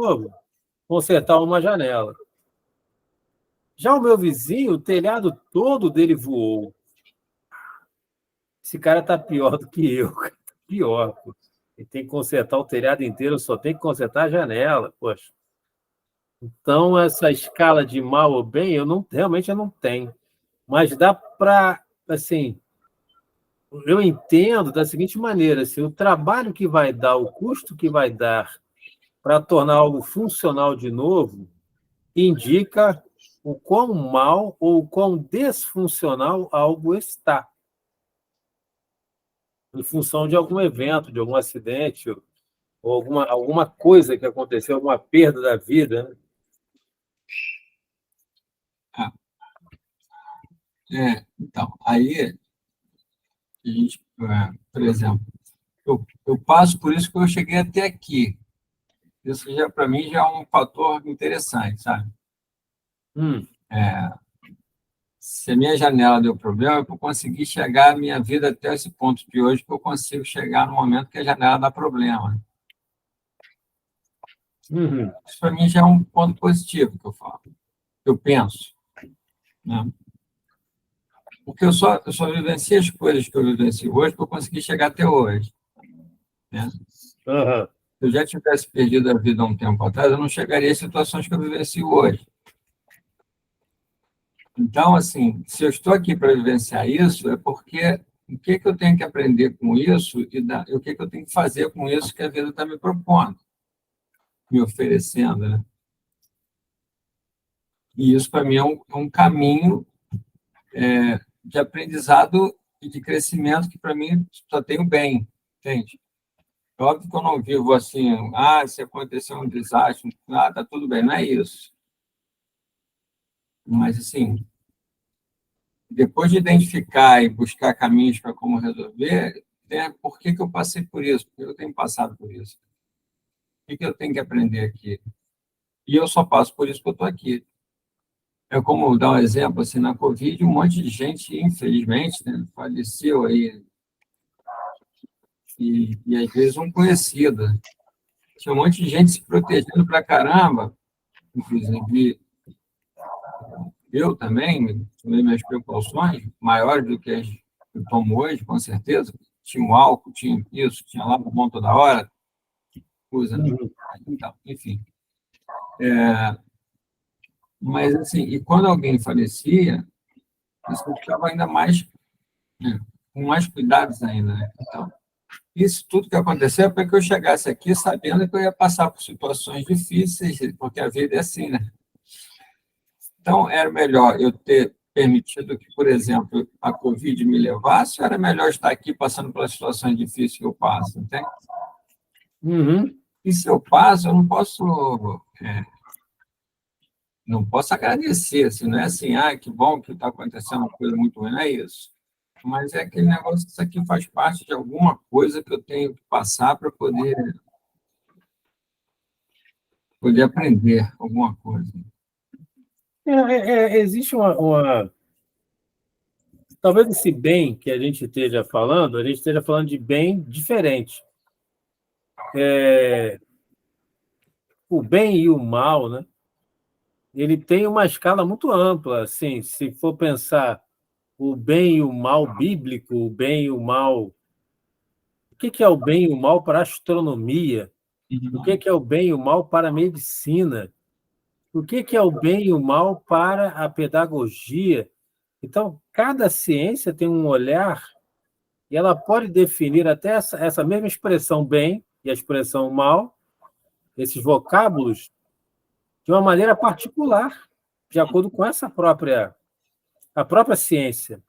novo, consertar uma janela. Já o meu vizinho, o telhado todo dele voou. Esse cara está pior do que eu, cara. Pior, pô. Ele tem que consertar o telhado inteiro, só tem que consertar a janela, poxa. Então, essa escala de mal ou bem, realmente eu não tenho. Mas dá para, assim, eu entendo da seguinte maneira, assim, o trabalho que vai dar, o custo que vai dar para tornar algo funcional de novo, indica o quão mal ou o quão desfuncional algo está, em função de algum evento, de algum acidente, ou alguma coisa que aconteceu, alguma perda da vida, né? Então, aí, a gente, por exemplo, eu passo por isso que eu cheguei até aqui. Isso já, para mim, já é um fator interessante, sabe? Se a minha janela deu problema, eu consegui chegar a minha vida até esse ponto de hoje, que eu consigo chegar no momento que a janela dá problema. Isso, para mim, já é um ponto positivo que eu falo, que eu penso, né? Porque eu só vivenciei as coisas que eu vivencio hoje para eu conseguir chegar até hoje, né? Uhum. Se eu já tivesse perdido a vida há um tempo atrás, eu não chegaria às situações que eu vivencio hoje. Então, assim, se eu estou aqui para vivenciar isso, é porque o que eu tenho que aprender com isso e o que eu tenho que fazer com isso que a vida está me propondo, me oferecendo, né? E isso, para mim, é um caminho de aprendizado e de crescimento que, para mim, só tem o bem, entende? Óbvio que eu não vivo assim, se acontecer um desastre, tá tudo bem, não é isso. Mas, assim, depois de identificar e buscar caminhos para como resolver, por que eu passei por isso? Por que eu tenho passado por isso? O que eu tenho que aprender aqui? E eu só passo por isso que eu estou aqui. É como dar um exemplo, assim, na Covid, um monte de gente, infelizmente, né, faleceu aí, e às vezes um conhecido. Tinha um monte de gente se protegendo pra caramba, inclusive eu também, tomei minhas precauções, maiores do que as que eu tomo hoje, com certeza. Tinha o álcool, tinha isso, tinha lá no bom toda hora, usa. Então, enfim. Mas, assim, e quando alguém falecia, eu ficava ainda mais, né, com mais cuidados ainda, né? Então, isso tudo que aconteceu é para que eu chegasse aqui sabendo que eu ia passar por situações difíceis, porque a vida é assim, né? Então, era melhor eu ter permitido que, por exemplo, a Covid me levasse, ou era melhor estar aqui passando pelas situações difíceis que eu passo, entende? E se eu passo, eu não posso agradecer, assim, não é assim, que bom que está acontecendo uma coisa muito ruim, não é isso. Mas é aquele negócio que isso aqui faz parte de alguma coisa que eu tenho que passar para poder aprender alguma coisa. Existe talvez esse bem que a gente esteja falando de bem diferente. O bem e o mal, né? Ele tem uma escala muito ampla, assim, se for pensar o bem e o mal bíblico, o bem e o mal. O que é o bem e o mal para a astronomia? O que é o bem e o mal para a medicina? O que é o bem e o mal para a pedagogia? Então, cada ciência tem um olhar e ela pode definir até essa mesma expressão bem e a expressão mal, esses vocábulos, de uma maneira particular, de acordo com a própria ciência.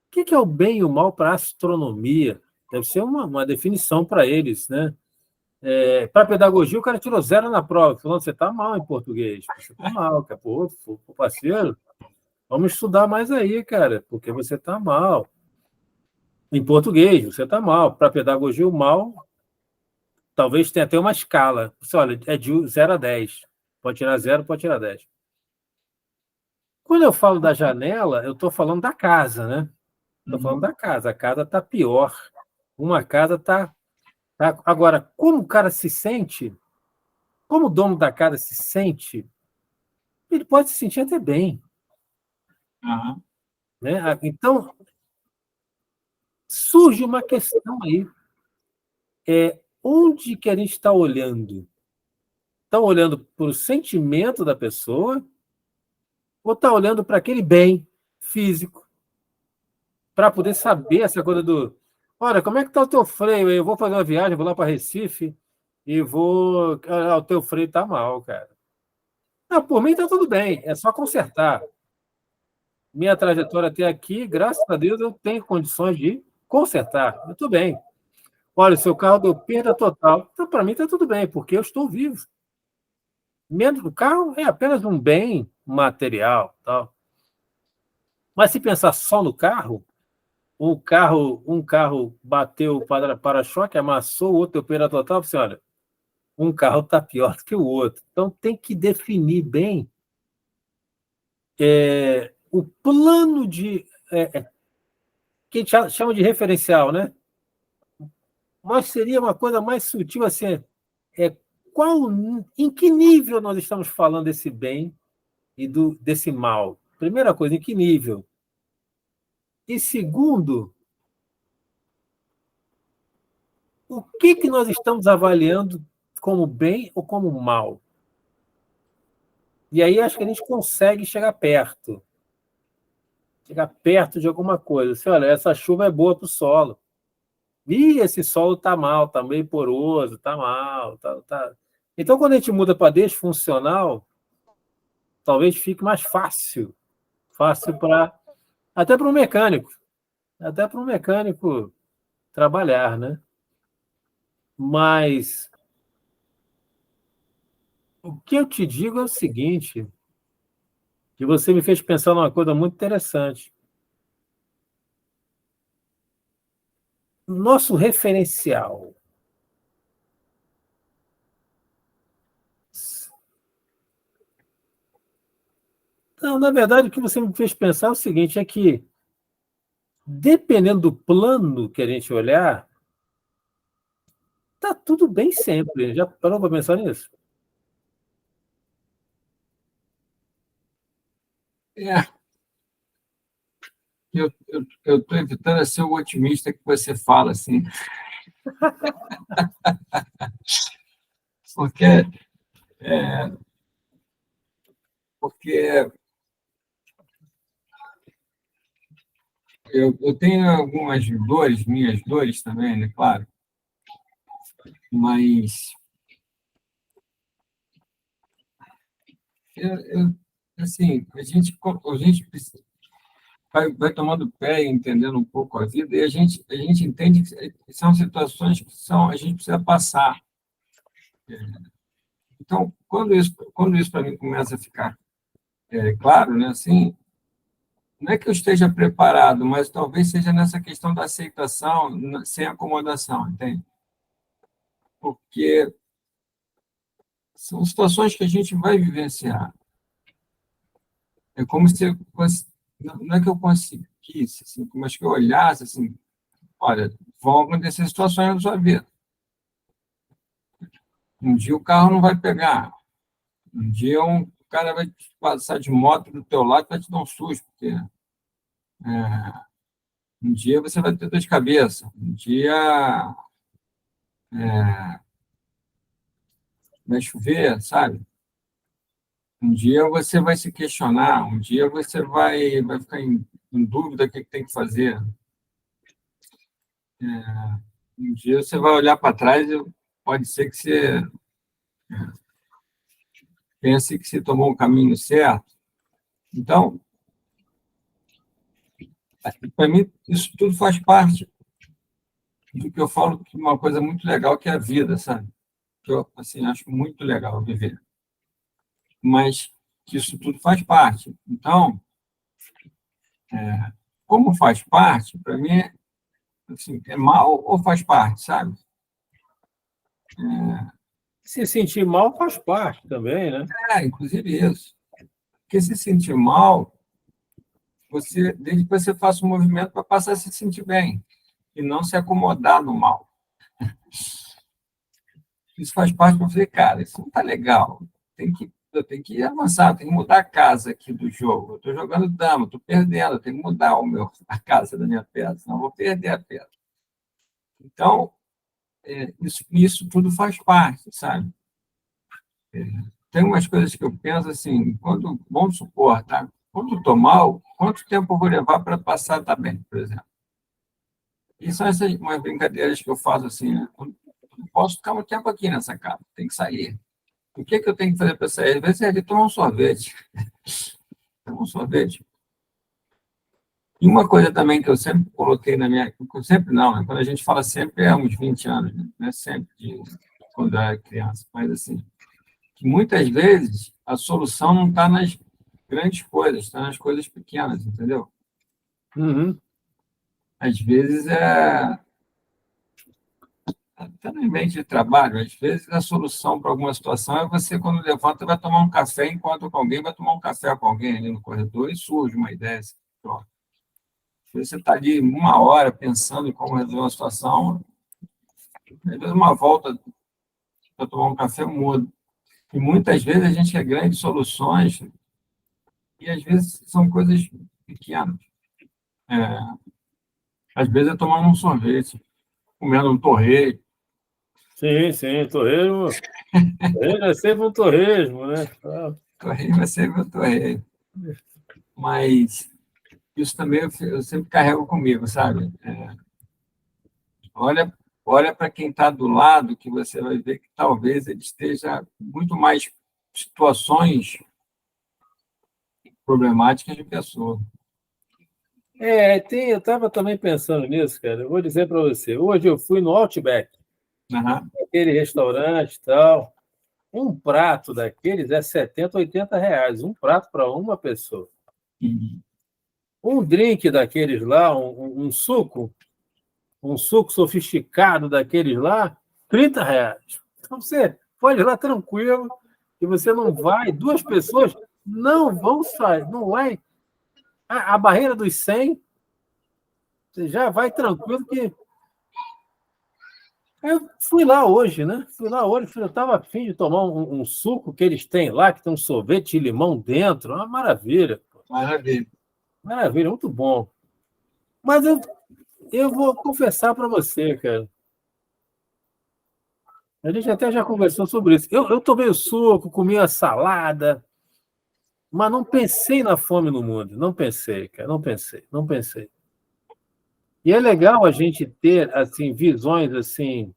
O que é o bem e o mal para a astronomia? Deve ser uma definição para eles, né? Para a pedagogia, o cara tirou 0 na prova, falando: você está mal em português. Você está mal, cara. Pô, parceiro, vamos estudar mais aí, cara, porque você está mal. Em português, você está mal. Para a pedagogia, o mal talvez tenha até uma escala. Você olha, é de 0 a 10. Pode tirar 0, pode tirar 10. Quando eu falo da janela, eu estou falando da casa, né? Estou falando da casa. A casa está pior. Uma casa está. Agora, como o cara se sente, como o dono da casa se sente, ele pode se sentir até bem. Aham. Né? Então, surge uma questão aí. Onde que a gente está olhando? Está olhando para o sentimento da pessoa ou está olhando para aquele bem físico? Para poder saber essa coisa do... Olha, como é que está o teu freio? Eu vou fazer uma viagem, vou lá para Recife e vou... o teu freio está mal, cara. Não, por mim está tudo bem, é só consertar. Minha trajetória até aqui, graças a Deus, eu tenho condições de consertar. Eu estou bem. Olha, o seu carro deu perda total. Então, para mim, está tudo bem, porque eu estou vivo. Menos o carro é apenas um bem material. Tal. Mas se pensar só no carro, um carro bateu o para-choque, amassou, o outro deu perda total, você olha, um carro está pior do que o outro. Então, tem que definir bem o plano de... que a gente chama de referencial, né? Mas seria uma coisa mais sutil, assim, é, em que nível nós estamos falando desse bem e desse mal? Primeira coisa, em que nível? E segundo, o que nós estamos avaliando como bem ou como mal? E aí acho que a gente consegue chegar perto de alguma coisa. Assim, olha, essa chuva é boa para o solo. Ih, esse solo está mal, está meio poroso, está mal. Tá. Então, quando a gente muda para desfuncional, talvez fique mais fácil para até para um mecânico trabalhar, né? Mas o que eu te digo é o seguinte, que você me fez pensar numa coisa muito interessante. Nosso referencial. Não, na verdade, o que você me fez pensar é o seguinte, é que, dependendo do plano que a gente olhar, tá tudo bem sempre. Já parou para pensar nisso? É, eu estou evitando ser o otimista que você fala, assim, porque, porque eu tenho algumas dores, minhas dores também, né, claro, mas assim, a gente vai tomando pé, entendendo um pouco a vida, e a gente entende que são situações a gente precisa passar. Então, quando isso para mim começa a ficar claro, né, assim, não é que eu esteja preparado, mas talvez seja nessa questão da aceitação, sem acomodação, entende? Porque são situações que a gente vai vivenciar. É como se não é que eu conseguisse, assim, mas que eu olhasse assim, olha, vão acontecer situações na sua vida. Um dia o carro não vai pegar, um dia um cara vai passar de moto do teu lado e vai te dar um susto, porque um dia você vai ter dor de cabeça, um dia vai chover, sabe? Um dia você vai se questionar, um dia você vai ficar em dúvida do que tem que fazer. Um dia você vai olhar para trás e pode ser que você pense que você tomou o caminho certo. Então, para mim, isso tudo faz parte do que eu falo, que é uma coisa muito legal que é a vida, sabe? Que eu, assim, acho muito legal viver. Mas que isso tudo faz parte. Então, como faz parte, para mim, assim, é mal ou faz parte, sabe? Se sentir mal faz parte também, né? Inclusive isso. Porque se sentir mal, desde que você faça um movimento para passar a se sentir bem, e não se acomodar no mal. Isso faz parte para você, cara, isso não está legal. Eu tenho que avançar, eu tenho que mudar a casa aqui do jogo. Eu estou jogando dama, estou perdendo, eu tenho que mudar a casa da minha peça, senão eu vou perder a peça. Então, isso tudo faz parte, sabe? Tem umas coisas que eu penso assim, vamos supor, tá? Quando eu estou mal, quanto tempo eu vou levar para passar a estar bem, por exemplo? E são essas umas brincadeiras que eu faço assim, né? Eu não posso ficar muito tempo aqui nessa casa, tem que sair. O que eu tenho que fazer para sair? Às vezes é de tomar um sorvete. Tomar um sorvete. E uma coisa também que eu sempre coloquei na minha... Sempre não, né? Quando a gente fala sempre é uns 20 anos, né? Não é sempre quando eu era criança. Mas assim, que muitas vezes a solução não está nas grandes coisas, está nas coisas pequenas, entendeu? Uhum. Às vezes até no ambiente de trabalho, às vezes a solução para alguma situação é você, quando levanta, vai tomar um café, encontra com alguém, vai tomar um café com alguém ali no corredor e surge uma ideia. Assim, pronto. Você está ali uma hora pensando em como resolver uma situação, às vezes uma volta para tomar um café muda. E muitas vezes a gente quer grandes soluções e às vezes são coisas pequenas. É, às vezes é tomando um sorvete, comendo um torresmo. Sim, sim, torresmo. Torresmo é sempre um torresmo, né? Torresmo é sempre um torresmo. Mas isso também eu sempre carrego comigo, sabe? Olha, olha para quem está do lado, que você vai ver que talvez ele esteja muito mais situações problemáticas de pessoa. Eu estava também pensando nisso, cara. Eu vou dizer para você. Hoje eu fui no Outback, Uhum. aquele restaurante e tal. Um prato daqueles é 70, R$ 80. Um prato para uma pessoa. Uhum. Um drink daqueles lá, um suco sofisticado daqueles lá, R$ 30. Então você pode ir lá tranquilo, que você não vai, duas pessoas não vão sair, não vai. A barreira dos 100, você já vai tranquilo que. Eu fui lá hoje, né? Eu estava a fim de tomar um suco que eles têm lá, que tem um sorvete de limão dentro, uma maravilha. Maravilha. Maravilha, muito bom. Mas eu vou confessar para você, cara. A gente até já conversou sobre isso. Eu tomei o suco, comi a salada, mas não pensei na fome no mundo. Não pensei, cara. Não pensei, não pensei. E é legal a gente ter assim visões assim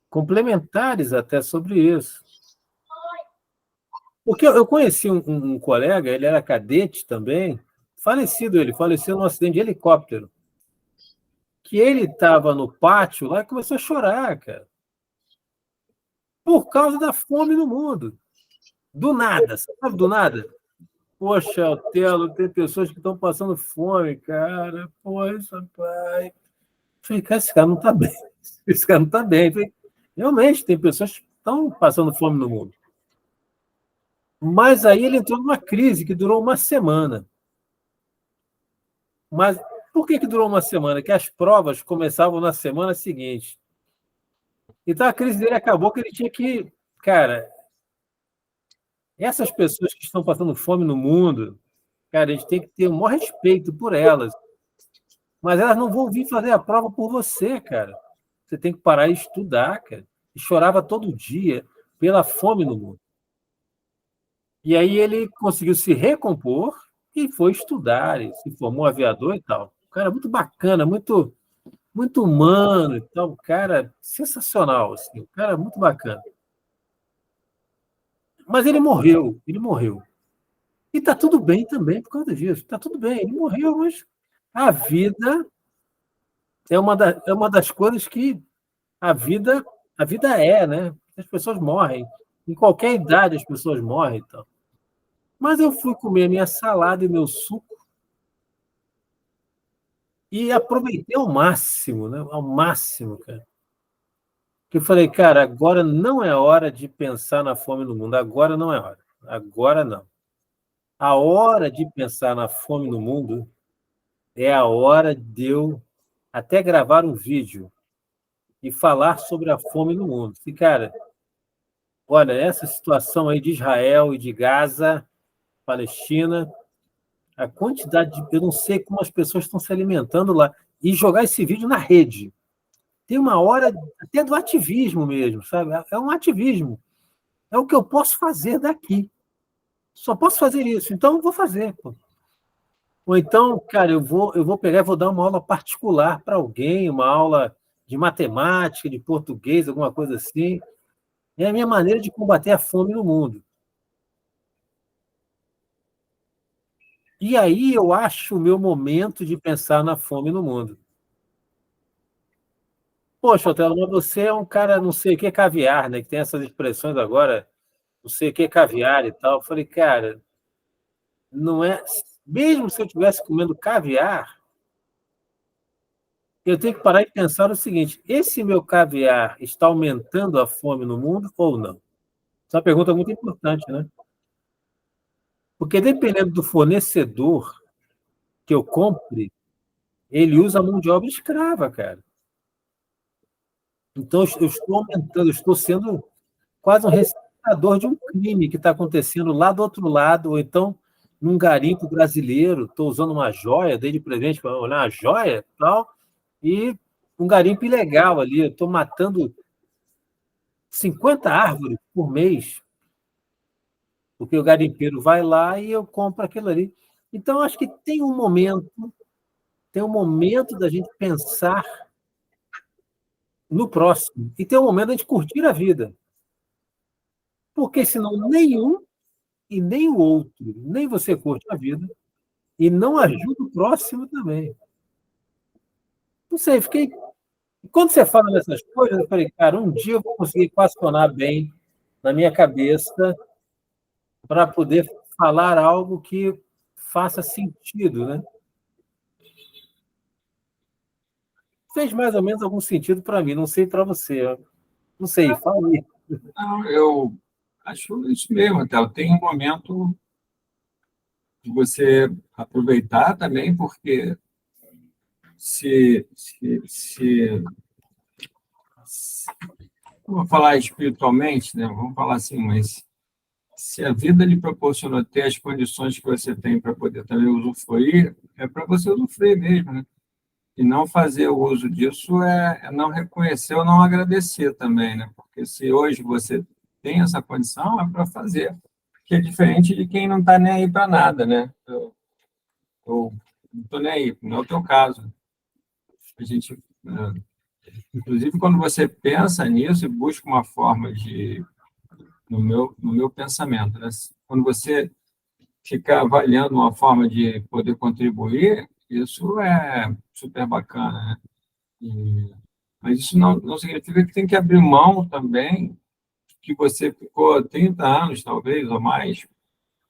complementares até sobre isso. Porque eu conheci um colega, ele era cadete também, ele faleceu num acidente de helicóptero, que ele estava no pátio lá e começou a chorar, cara, por causa da fome no mundo. Do nada, sabe, do nada. Poxa, Otelo, tem pessoas que estão passando fome, cara. Poxa, pai. Falei, cara, esse cara não está bem. Esse cara não está bem. Falei, realmente, tem pessoas que estão passando fome no mundo. Mas aí ele entrou numa crise que durou uma semana. Mas por que durou uma semana? Que as provas começavam na semana seguinte. Então a crise dele acabou que ele tinha que. Cara, essas pessoas que estão passando fome no mundo, cara, a gente tem que ter o maior respeito por elas. Mas elas não vão vir fazer a prova por você, cara. Você tem que parar e estudar, cara. E chorava todo dia pela fome no mundo. E aí ele conseguiu se recompor e foi estudar, e se formou aviador e tal. Cara, muito bacana, muito humano e tal, cara sensacional, assim, um cara muito bacana. Mas ele morreu, ele morreu. E tá tudo bem também por causa disso, tá tudo bem, ele morreu, mas a vida é uma das coisas que a vida, a vida né? As pessoas morrem, em qualquer idade as pessoas morrem, então. Mas eu fui comer minha salada e meu suco e aproveitei ao máximo, né? Ao máximo, cara. Que eu falei, cara, agora não é hora de pensar na fome no mundo, agora não é hora. Agora não. A hora de pensar na fome no mundo é a hora de eu até gravar um vídeo e falar sobre a fome no mundo. E, cara, Olha, essa situação aí de Israel e de Gaza, Palestina, a quantidade de... Eu não sei como as pessoas estão se alimentando lá. E jogar esse vídeo na rede. Tem uma hora até do ativismo mesmo, sabe? É um ativismo. É o que eu posso fazer daqui. Só posso fazer isso, então eu vou fazer. Pô. Ou então, cara, eu vou pegar e vou dar uma aula particular para alguém, uma aula de matemática, de português, alguma coisa assim. É a minha maneira de combater a fome no mundo. E aí eu acho o meu momento de pensar na fome no mundo. Poxa, Otelo, mas você é um cara, não sei o que é caviar, né? Que tem essas expressões agora, não sei o que é caviar e tal. Eu falei, cara, não é. Mesmo se eu estivesse comendo caviar, eu tenho que parar e pensar o seguinte: esse meu caviar está aumentando a fome no mundo ou não? Essa é uma pergunta muito importante, né? Porque dependendo do fornecedor que eu compre, ele usa mão de obra escrava, cara. Então eu estou aumentando, eu estou sendo quase um receptador de um crime que está acontecendo lá do outro lado, ou então num garimpo brasileiro, estou usando uma joia, dei de presente para olhar uma joia tal, e um garimpo ilegal ali, eu estou matando 50 árvores por mês, porque o garimpeiro vai lá e eu compro aquilo ali. Então, acho que tem um momento da gente pensar no próximo, e tem um momento da gente curtir a vida, porque senão nenhum e nem o outro, nem você curte a vida, e não ajuda o próximo também. Não sei, fiquei. Quando você fala dessas coisas, eu falei, cara, um dia eu vou conseguir equacionar bem na minha cabeça para poder falar algo que faça sentido, né? Fez mais ou menos algum sentido para mim, não sei para você. Não sei, fala aí. Não, eu acho isso mesmo, até tem um momento de você aproveitar também, porque se, se, se, se vamos falar espiritualmente, né? Vamos falar assim, mas se a vida lhe proporcionou ter as condições que você tem para poder também usufruir, é para você usufruir mesmo, né? E não fazer o uso disso é não reconhecer ou não agradecer também, né? Porque se hoje você tem essa condição, é para fazer. Que é diferente de quem não está nem aí para nada, né? Eu não estou nem aí, não é o teu caso. A gente, inclusive, quando você pensa nisso e busca uma forma de, no meu pensamento, né? Quando você fica avaliando uma forma de poder contribuir, isso é super bacana, né? Mas isso não significa que tem que abrir mão também, que você ficou 30 anos, talvez, ou mais,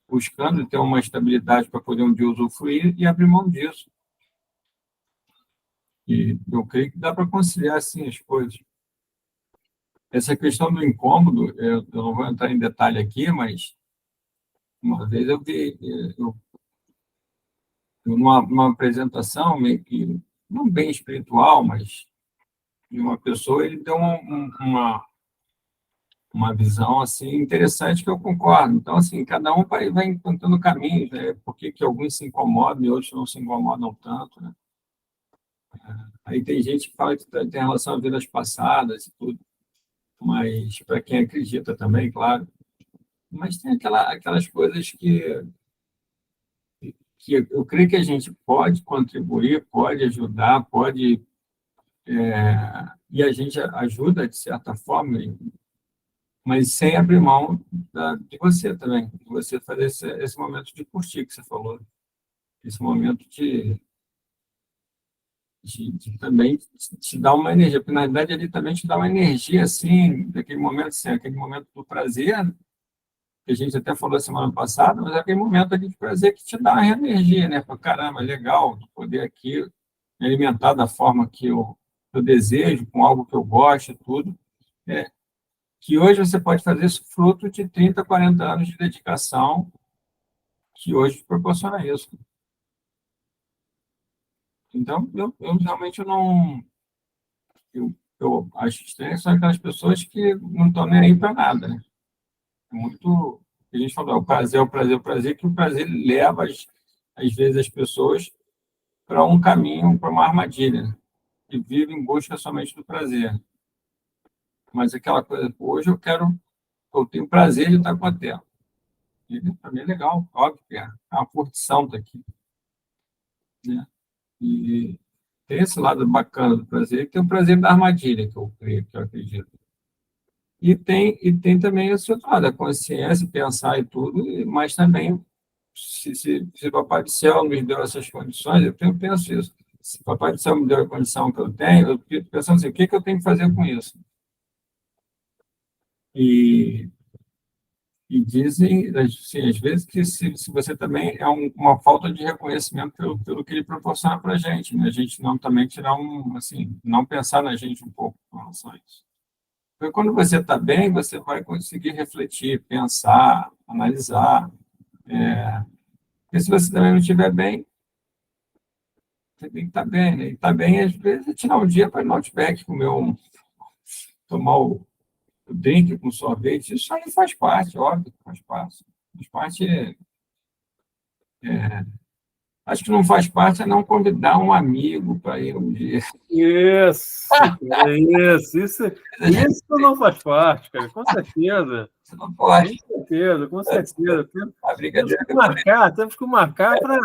buscando ter uma estabilidade para poder um dia usufruir e abrir mão disso. E eu creio que dá para conciliar, assim, as coisas. Essa questão do incômodo, eu não vou entrar em detalhe aqui, mas uma vez eu vi, numa apresentação, meio que, não bem espiritual, mas de uma pessoa, ele deu uma visão assim interessante que eu concordo. Então, assim, cada um vai encontrando caminhos, né? Por que que alguns se incomodam e outros não se incomodam tanto, né? Aí tem gente que fala que tem relação a vidas passadas e tudo, mas para quem acredita também, claro. Mas tem aquelas coisas que eu creio que a gente pode contribuir, pode ajudar, pode. E a gente ajuda, de certa forma, mas sem abrir mão de você também, de você fazer esse momento de curtir que você falou, esse momento de também te dar uma energia, porque na verdade ele também te dá uma energia assim, daquele momento, assim, aquele momento do prazer, que a gente até falou semana passada, mas é aquele momento ali de prazer que te dá uma energia, né? Para caramba, é legal poder aqui me alimentar da forma que eu desejo, com algo que eu gosto, tudo. É, que hoje você pode fazer isso fruto de 30, 40 anos de dedicação que hoje proporciona isso. Então, eu realmente não... Eu acho estranho são aquelas pessoas que não estão nem aí para nada, né? É muito. A gente falou, o prazer, o prazer, o prazer, que o prazer leva, às vezes, as pessoas para um caminho, para uma armadilha, que vive em busca somente do prazer. Mas aquela coisa, hoje eu tenho prazer de estar com a Terra. E para mim é legal, óbvio que é uma curtição estar aqui, né? E tem esse lado bacana do prazer, que tem o prazer da armadilha, que eu creio, que eu acredito. E tem também esse outro lado, a consciência, pensar e tudo, mas também, se o Papai do Céu nos deu essas condições, eu penso isso. Se o Papai do Céu me deu a condição que eu tenho, eu fico pensando assim, o que eu tenho que fazer com isso? E, e dizem, assim, às vezes, que se você também é uma falta de reconhecimento pelo que ele proporciona para a gente, né? A gente não também tirar assim, não pensar na gente um pouco com relação a isso. Porque quando você está bem, você vai conseguir refletir, pensar, analisar. Porque se você também não estiver bem, você tem que estar bem, né? E estar bem, às vezes, é tirar um dia para ir no Outback, tomar o drink com sorvete. Isso aí faz parte, óbvio, faz parte. Faz parte. Acho que não faz parte é não convidar um amigo para ir um dia. Isso, cara, isso não faz parte, cara, com certeza. Você não Com pode. certeza, com certeza. A Temos brincadeira que que eu falei. marcar, temos que marcar para.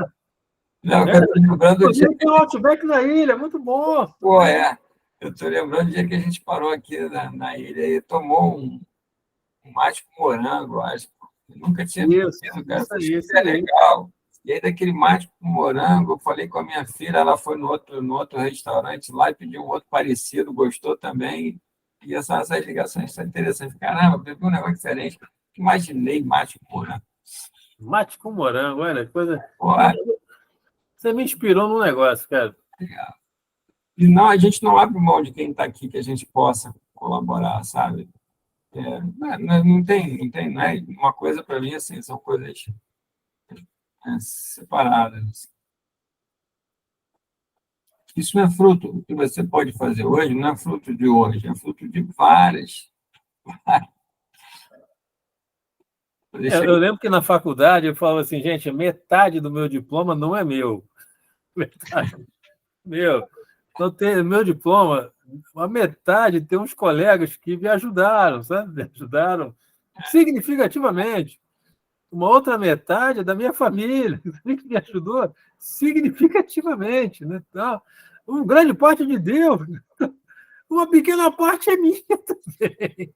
Não, Né? eu estou lembrando do dia Inclusive, tem um Outback na ilha, muito bom. Pô, é. Eu estou lembrando do dia que a gente parou aqui na ilha e tomou um mate com morango, eu acho. Eu nunca tinha bebido, cara. Isso Falei, aí, isso isso é aí. legal. E aí, daquele mate com morango, eu falei com a minha filha, ela foi no outro restaurante lá e pediu um outro parecido, gostou também. E essas ligações são interessantes. Caramba, bebi um negócio diferente. Imaginei mate com morango. Mate com morango, olha, coisa. Pô, é Você me inspirou num negócio, cara. legal. E não, a gente não abre mão de quem está aqui, que a gente possa colaborar, sabe? Não tem, não é uma coisa para mim assim, são coisas separadas. Isso não é fruto, o que você pode fazer hoje não é fruto de hoje, é fruto de várias. Eu lembro que na faculdade eu falava assim, gente, metade do meu diploma não é meu. Metade, meu. Então, meu diploma, a metade tem uns colegas que me ajudaram, sabe? Me ajudaram significativamente. Uma outra metade é da minha família, que me ajudou significativamente. Né? Então, um grande parte de Deus, uma pequena parte é minha também.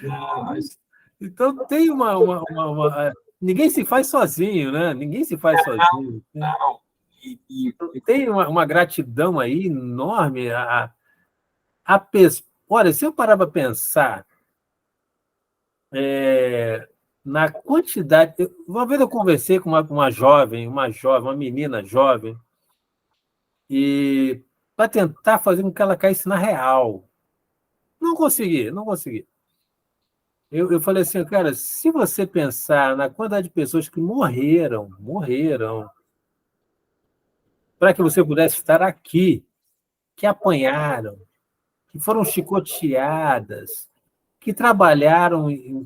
Não, Então, tem ninguém se faz sozinho, né? Ninguém se faz sozinho. Né? não. E, Tem uma gratidão aí enorme. Olha, se eu parar para pensar na quantidade. Uma vez eu conversei com uma jovem, uma menina jovem, e para tentar fazer com que ela caísse na real. Não consegui, não consegui. Eu falei assim, cara, se você pensar na quantidade de pessoas que morreram, para que você pudesse estar aqui, que apanharam, que foram chicoteadas, que trabalharam em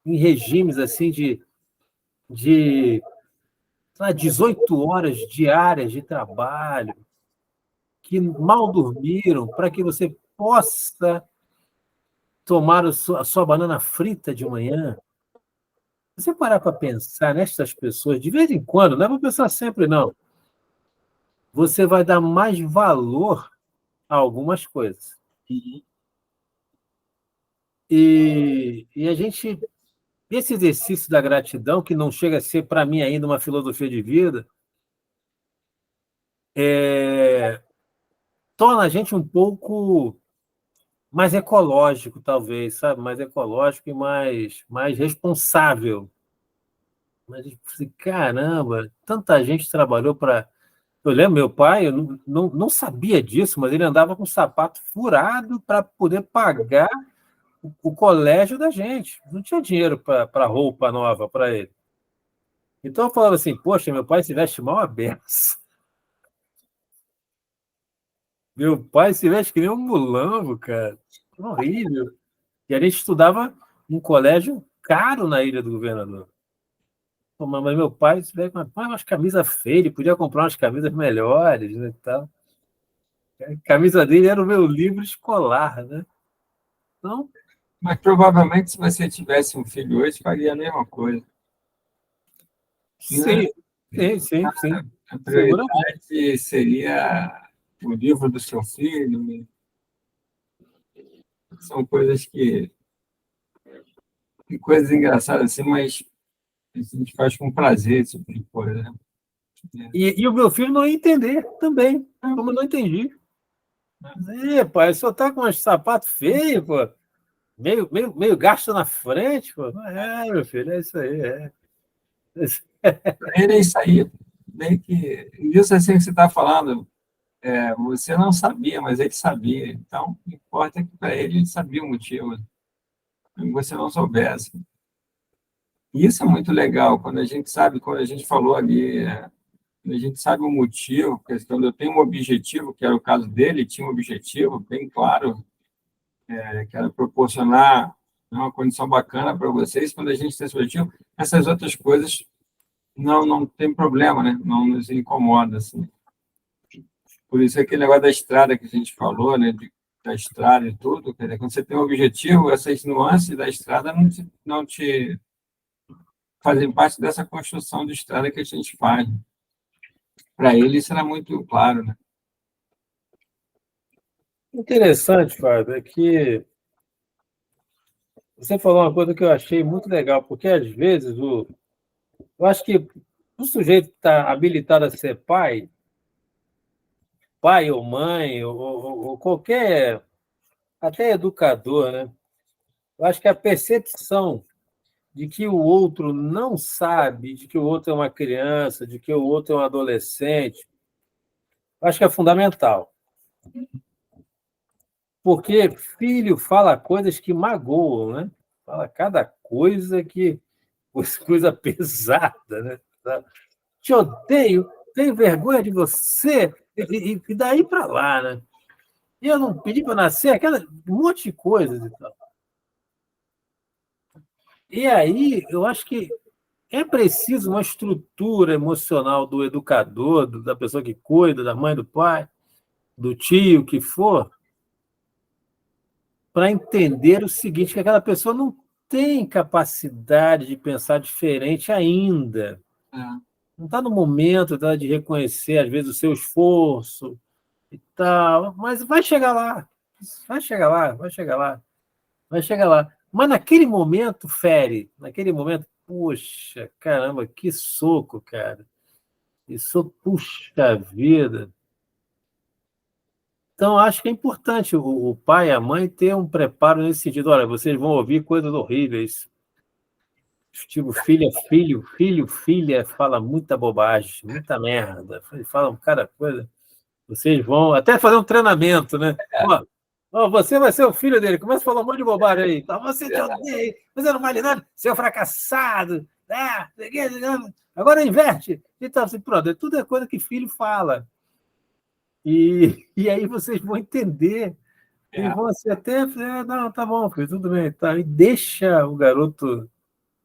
regimes assim de 18 horas diárias de trabalho, que mal dormiram, para que você possa tomar a sua banana frita de manhã. Se você parar para pensar nessas pessoas, de vez em quando, não é para pensar sempre, não, você vai dar mais valor a algumas coisas. E a gente, esse exercício da gratidão, que não chega a ser, para mim, ainda uma filosofia de vida, torna a gente um pouco mais ecológico, talvez, sabe? Mais ecológico e mais responsável. Mas, assim, caramba, tanta gente trabalhou para. Eu lembro, meu pai, eu não sabia disso, mas ele andava com o sapato furado para poder pagar o colégio da gente. Não tinha dinheiro para roupa nova para ele. Então eu falava assim, poxa, meu pai se veste mal a beça. Meu pai se veste que nem um mulambo, cara. Horrível. E a gente estudava num colégio caro na Ilha do Governador. Pô, mas meu pai disse, umas camisas feias, ele podia comprar umas camisas melhores, né, e tal. A camisa dele era o meu livro escolar, né? Então, Mas provavelmente, se você tivesse um filho hoje, faria a mesma coisa. sim, Né? sim. A Seguramente. prioridade seria o livro do seu filho. São coisas coisas engraçadas assim, mas a gente faz com prazer esse tipo de coisa. Né? E o meu filho não ia entender também, como eu não entendi. Pai, o senhor tá com uns sapatos feios, pô. Meio gasto na frente, pô. Meu filho, é isso aí. Ele é isso aí, bem que isso assim que você está falando, você não sabia, mas ele sabia. Então, o que importa é que para ele sabia o motivo, que você não soubesse. E isso é muito legal, quando a gente sabe, quando a gente falou ali, quando a gente sabe o motivo, porque quando eu tenho um objetivo, que era o caso dele, tinha um objetivo bem claro, que era proporcionar uma condição bacana para vocês, quando a gente tem esse objetivo, essas outras coisas não tem problema, né? Não nos incomoda, assim. Por isso aquele negócio da estrada que a gente falou, né? Da estrada e tudo, quer dizer, quando você tem um objetivo, essas nuances da estrada não te fazem parte dessa construção de estrada que a gente faz. Para ele isso era muito claro, né? Interessante, Fábio, é que você falou uma coisa que eu achei muito legal, porque às vezes eu acho que o sujeito que está habilitado a ser pai ou mãe, ou qualquer, até educador, né? Eu acho que a percepção de que o outro não sabe, de que o outro é uma criança, de que o outro é um adolescente, eu acho que é fundamental. Porque filho fala coisas que magoam, né? Fala cada coisa coisa pesada, né? Te odeio, tenho vergonha de você, e daí para lá, né? E eu não pedi para nascer, um monte de coisas e tal. E aí, eu acho que é preciso uma estrutura emocional do educador, da pessoa que cuida, da mãe, do pai, do tio, que for, para entender o seguinte, que aquela pessoa não tem capacidade de pensar diferente ainda. Não está no momento de reconhecer, às vezes, o seu esforço e tal, mas vai chegar lá. Vai chegar lá, vai chegar lá, vai chegar lá. Mas naquele momento, fere. Naquele momento, puxa, caramba, que soco, cara. Isso, puxa vida. Então, acho que é importante o pai e a mãe ter um preparo nesse sentido. Olha, vocês vão ouvir coisas horríveis. Tipo, filha, fala muita bobagem, muita merda. Fala cada coisa. Vocês vão até fazer um treinamento, né? Você vai ser o filho dele. Começa a falar um monte de bobagem aí. Você te odeia, você não vale nada, seu fracassado. Agora inverte. Então, assim, pronto, tudo é coisa que filho fala. E aí vocês vão entender. E vão assim, até, não, tá bom, filho, tudo bem. Tá. E deixa o garoto,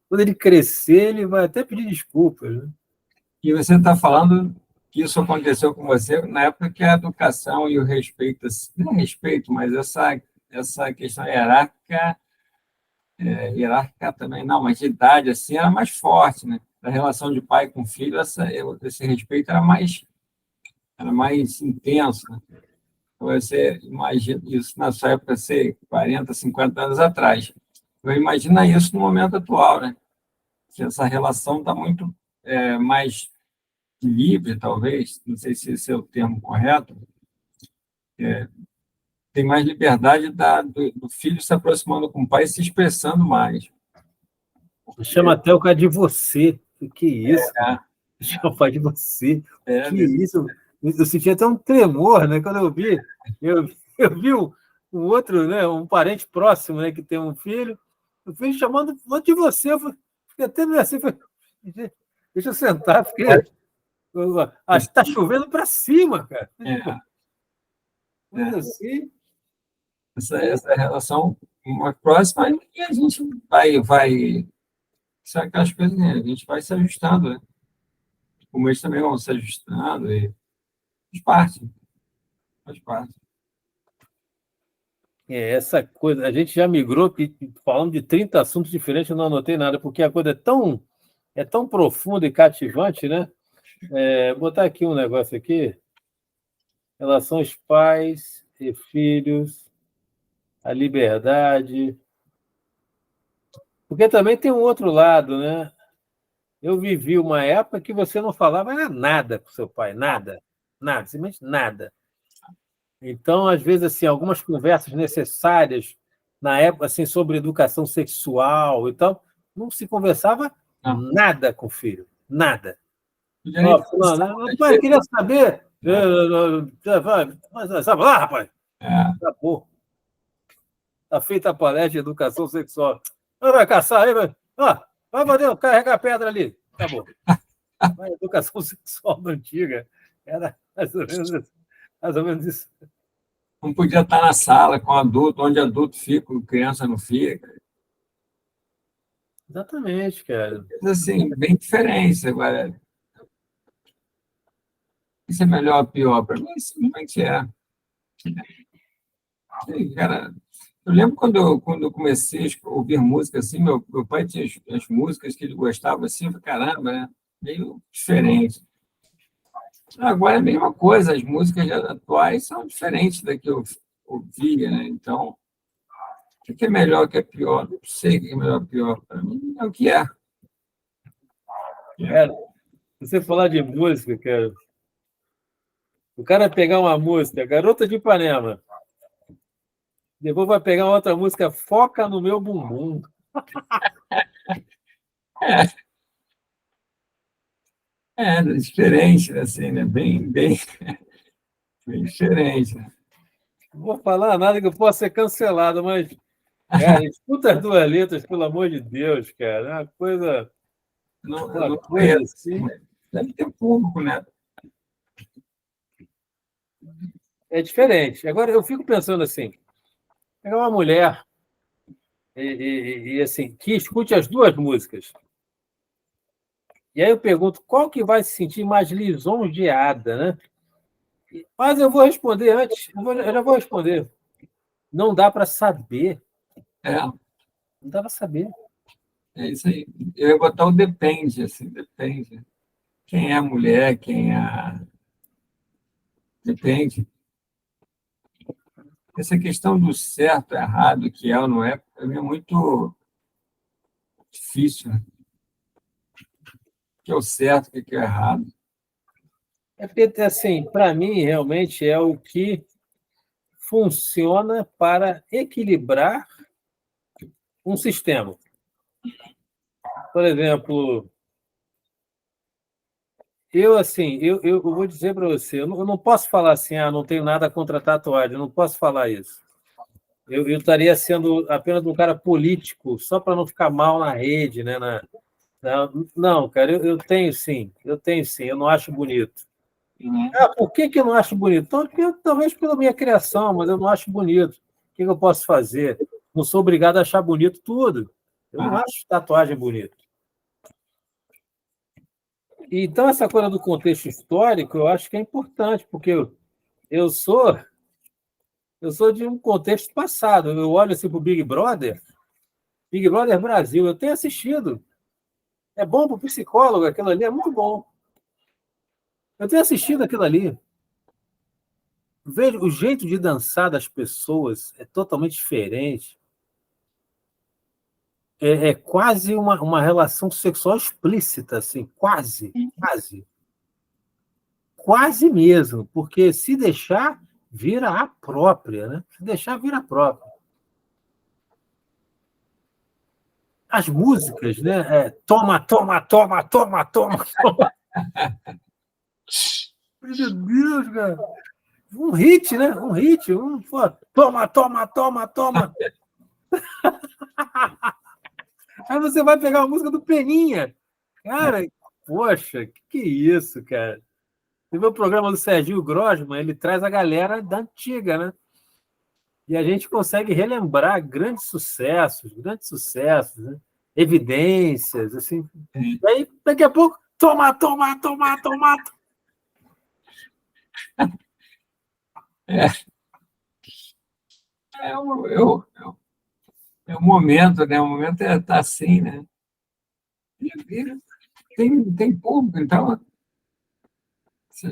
quando ele crescer, ele vai até pedir desculpas. Né? E você está falando que isso aconteceu com você na época que a educação e o respeito, não respeito, mas essa questão hierárquica também, não, mas de idade, assim, era mais forte, né? A relação de pai com filho, esse respeito era mais intenso, né? Você imagina isso na sua época, sei, 40, 50 anos atrás. Eu imagino isso no momento atual, né? Que essa relação está muito mais livre, talvez, não sei se esse é o termo correto, tem mais liberdade do filho se aproximando com o pai e se expressando mais. Chama até o cara de você. Que isso? Chama o pai de você. Que isso? Eu senti até um tremor, né? Quando eu vi um outro, né? Um parente próximo, né? Que tem um filho, o filho chamando de você. Eu fiquei até meio assim, deixa eu sentar, porque está chovendo para cima, cara. Assim. Essa relação uma próxima, e a gente vai. Sabe aquelas coisas, né? A gente vai se ajustando, né? Como eles também vão se ajustando, e faz parte, faz parte. Essa coisa, a gente já migrou, falando de 30 assuntos diferentes, eu não anotei nada, porque a coisa é tão profunda e cativante, né? Vou botar aqui um negócio aqui, relações pais e filhos, a liberdade, porque também tem um outro lado, né? Eu vivi uma época que você não falava nada com seu pai, nada, nada, simplesmente nada. Então, às vezes, assim, algumas conversas necessárias na época, assim, sobre educação sexual e tal, não se conversava Não, nada com o filho, nada. podia nem Ó, pensar, fulano, às pai, vezes, queria saber. né? Sabe lá, rapaz? É, Acabou. Está feita a palestra de educação sexual. Vai caçar aí, vai. Ó, vai poder carregar a pedra ali. Acabou. A educação sexual da antiga era mais ou menos isso. não podia estar na sala com adulto, onde adulto fica, criança não fica. Exatamente, cara. Mas, assim, bem diferente. Agora, isso é melhor ou pior? Para mim, simplesmente é. E, cara, eu lembro quando eu comecei a ouvir música assim, meu pai tinha as músicas que ele gostava assim, eu falei, caramba, né? Meio diferente. Agora é a mesma coisa, as músicas atuais são diferentes da que eu ouvia, né? Então, o que é melhor, o que é pior? Não sei o que é melhor ou pior. Para mim, é o que é. Cara, você falar de música, cara. O cara pegar uma música, Garota de Ipanema, depois vai pegar outra música, Foca no Meu Bumbum. É diferente, assim, né? Bem diferente. Não vou falar nada que eu possa ser cancelado, mas, cara, escuta as duas letras, pelo amor de Deus, cara. É Eu uma não coisa conheço. assim. Deve ter público, né? É diferente. Agora, eu fico pensando assim, pegar uma mulher assim, que escute as duas músicas. E aí eu pergunto, qual que vai se sentir mais lisonjeada, né? Mas eu vou responder antes, eu já vou responder. Não dá para saber. É, Não dá para saber. é isso aí. Eu ia botar o depende, assim, depende. Quem é a mulher, quem é a... Depende. Essa questão do certo, errado, que é ou não é, para mim é muito difícil, né? O que é o certo, o que é o errado. É porque, assim, para mim, realmente é o que funciona para equilibrar um sistema. Por exemplo, eu vou dizer para você, eu não posso falar assim, não tenho nada contra tatuagem, eu não posso falar isso. Eu estaria sendo apenas um cara político, só para não ficar mal na rede, né? Não, cara, eu tenho sim, eu não acho bonito. Por que eu não acho bonito? Então, talvez pela minha criação, mas eu não acho bonito. O que eu posso fazer? Não sou obrigado a achar bonito tudo. Eu não Ah, acho tatuagem bonito. Então, essa coisa do contexto histórico, eu acho que é importante, porque eu sou eu sou de um contexto passado. Eu olho assim para o Big Brother Brasil, eu tenho assistido. É bom para o psicólogo, aquilo ali é muito bom. Eu tenho assistido aquilo ali. Vejo o jeito de dançar das pessoas é totalmente diferente. É quase uma relação sexual explícita, assim, quase, quase. Quase mesmo, porque se deixar, vira a própria, né? Se deixar, vira a própria. As músicas, né? Toma, toma, toma, toma, toma, toma. Meu Deus, cara. Um hit, né? Um hit. Toma, toma, toma, toma. Aí você vai pegar a música do Peninha. Cara, poxa, que é isso, cara? Você vê o programa do Serginho Grosman, ele traz a galera da antiga, né? E a gente consegue relembrar grandes sucessos, né? Evidências, assim. E aí, daqui a pouco, toma, toma, toma, toma. É, é o momento, né? O momento tá assim, né? E tem público, então a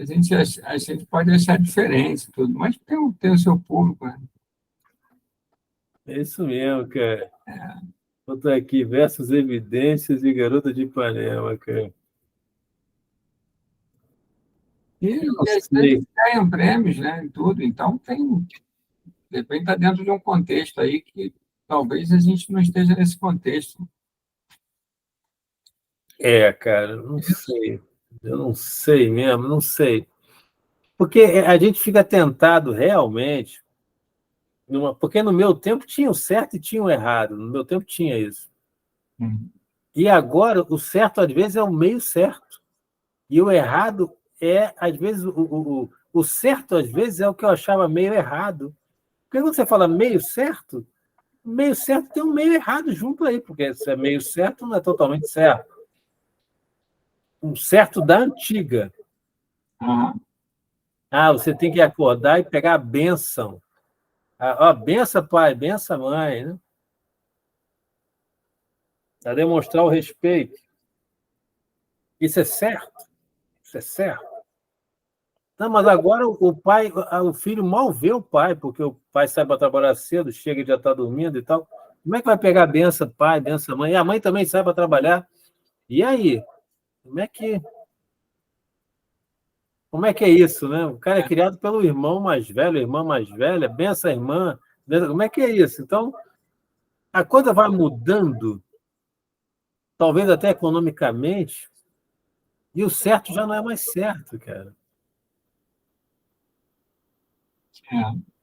gente pode achar diferente tudo, mas tem o seu público, né? É isso mesmo, cara. Botar aqui, versus evidências e Garota de Ipanema, cara. E às vezes Sei. ganham prêmios, né? Em tudo, então de repente está dentro de um contexto aí que talvez a gente não esteja nesse contexto. É, cara, não sei. Eu não sei mesmo, não sei. Porque a gente fica tentado realmente, porque no meu tempo tinha o certo e tinha o errado. No meu tempo tinha isso. Hum. E agora o certo, às vezes, é o meio certo. E o errado é, às vezes, o certo, às vezes, é o que eu achava meio errado. Porque quando você fala meio certo tem um meio errado junto aí, porque se é meio certo, não é totalmente certo. Um certo da antiga. Ah, Ah, você tem que acordar e pegar a bênção. Ah, ó, benção, pai, benção, mãe, né? Para demonstrar o respeito. Isso é certo? Isso é certo? Não, mas agora o pai, o filho mal vê o pai, porque o pai sai para trabalhar cedo, chega e já está dormindo e tal. Como é que vai pegar a benção, pai, benção, mãe? E a mãe também sai para trabalhar. E aí? Como é que Como é que é isso, né? O cara é criado pelo irmão mais velho, irmã mais velha, benção irmã. Como é que é isso? Então, a coisa vai mudando, talvez até economicamente, e o certo já não é mais certo, cara. é.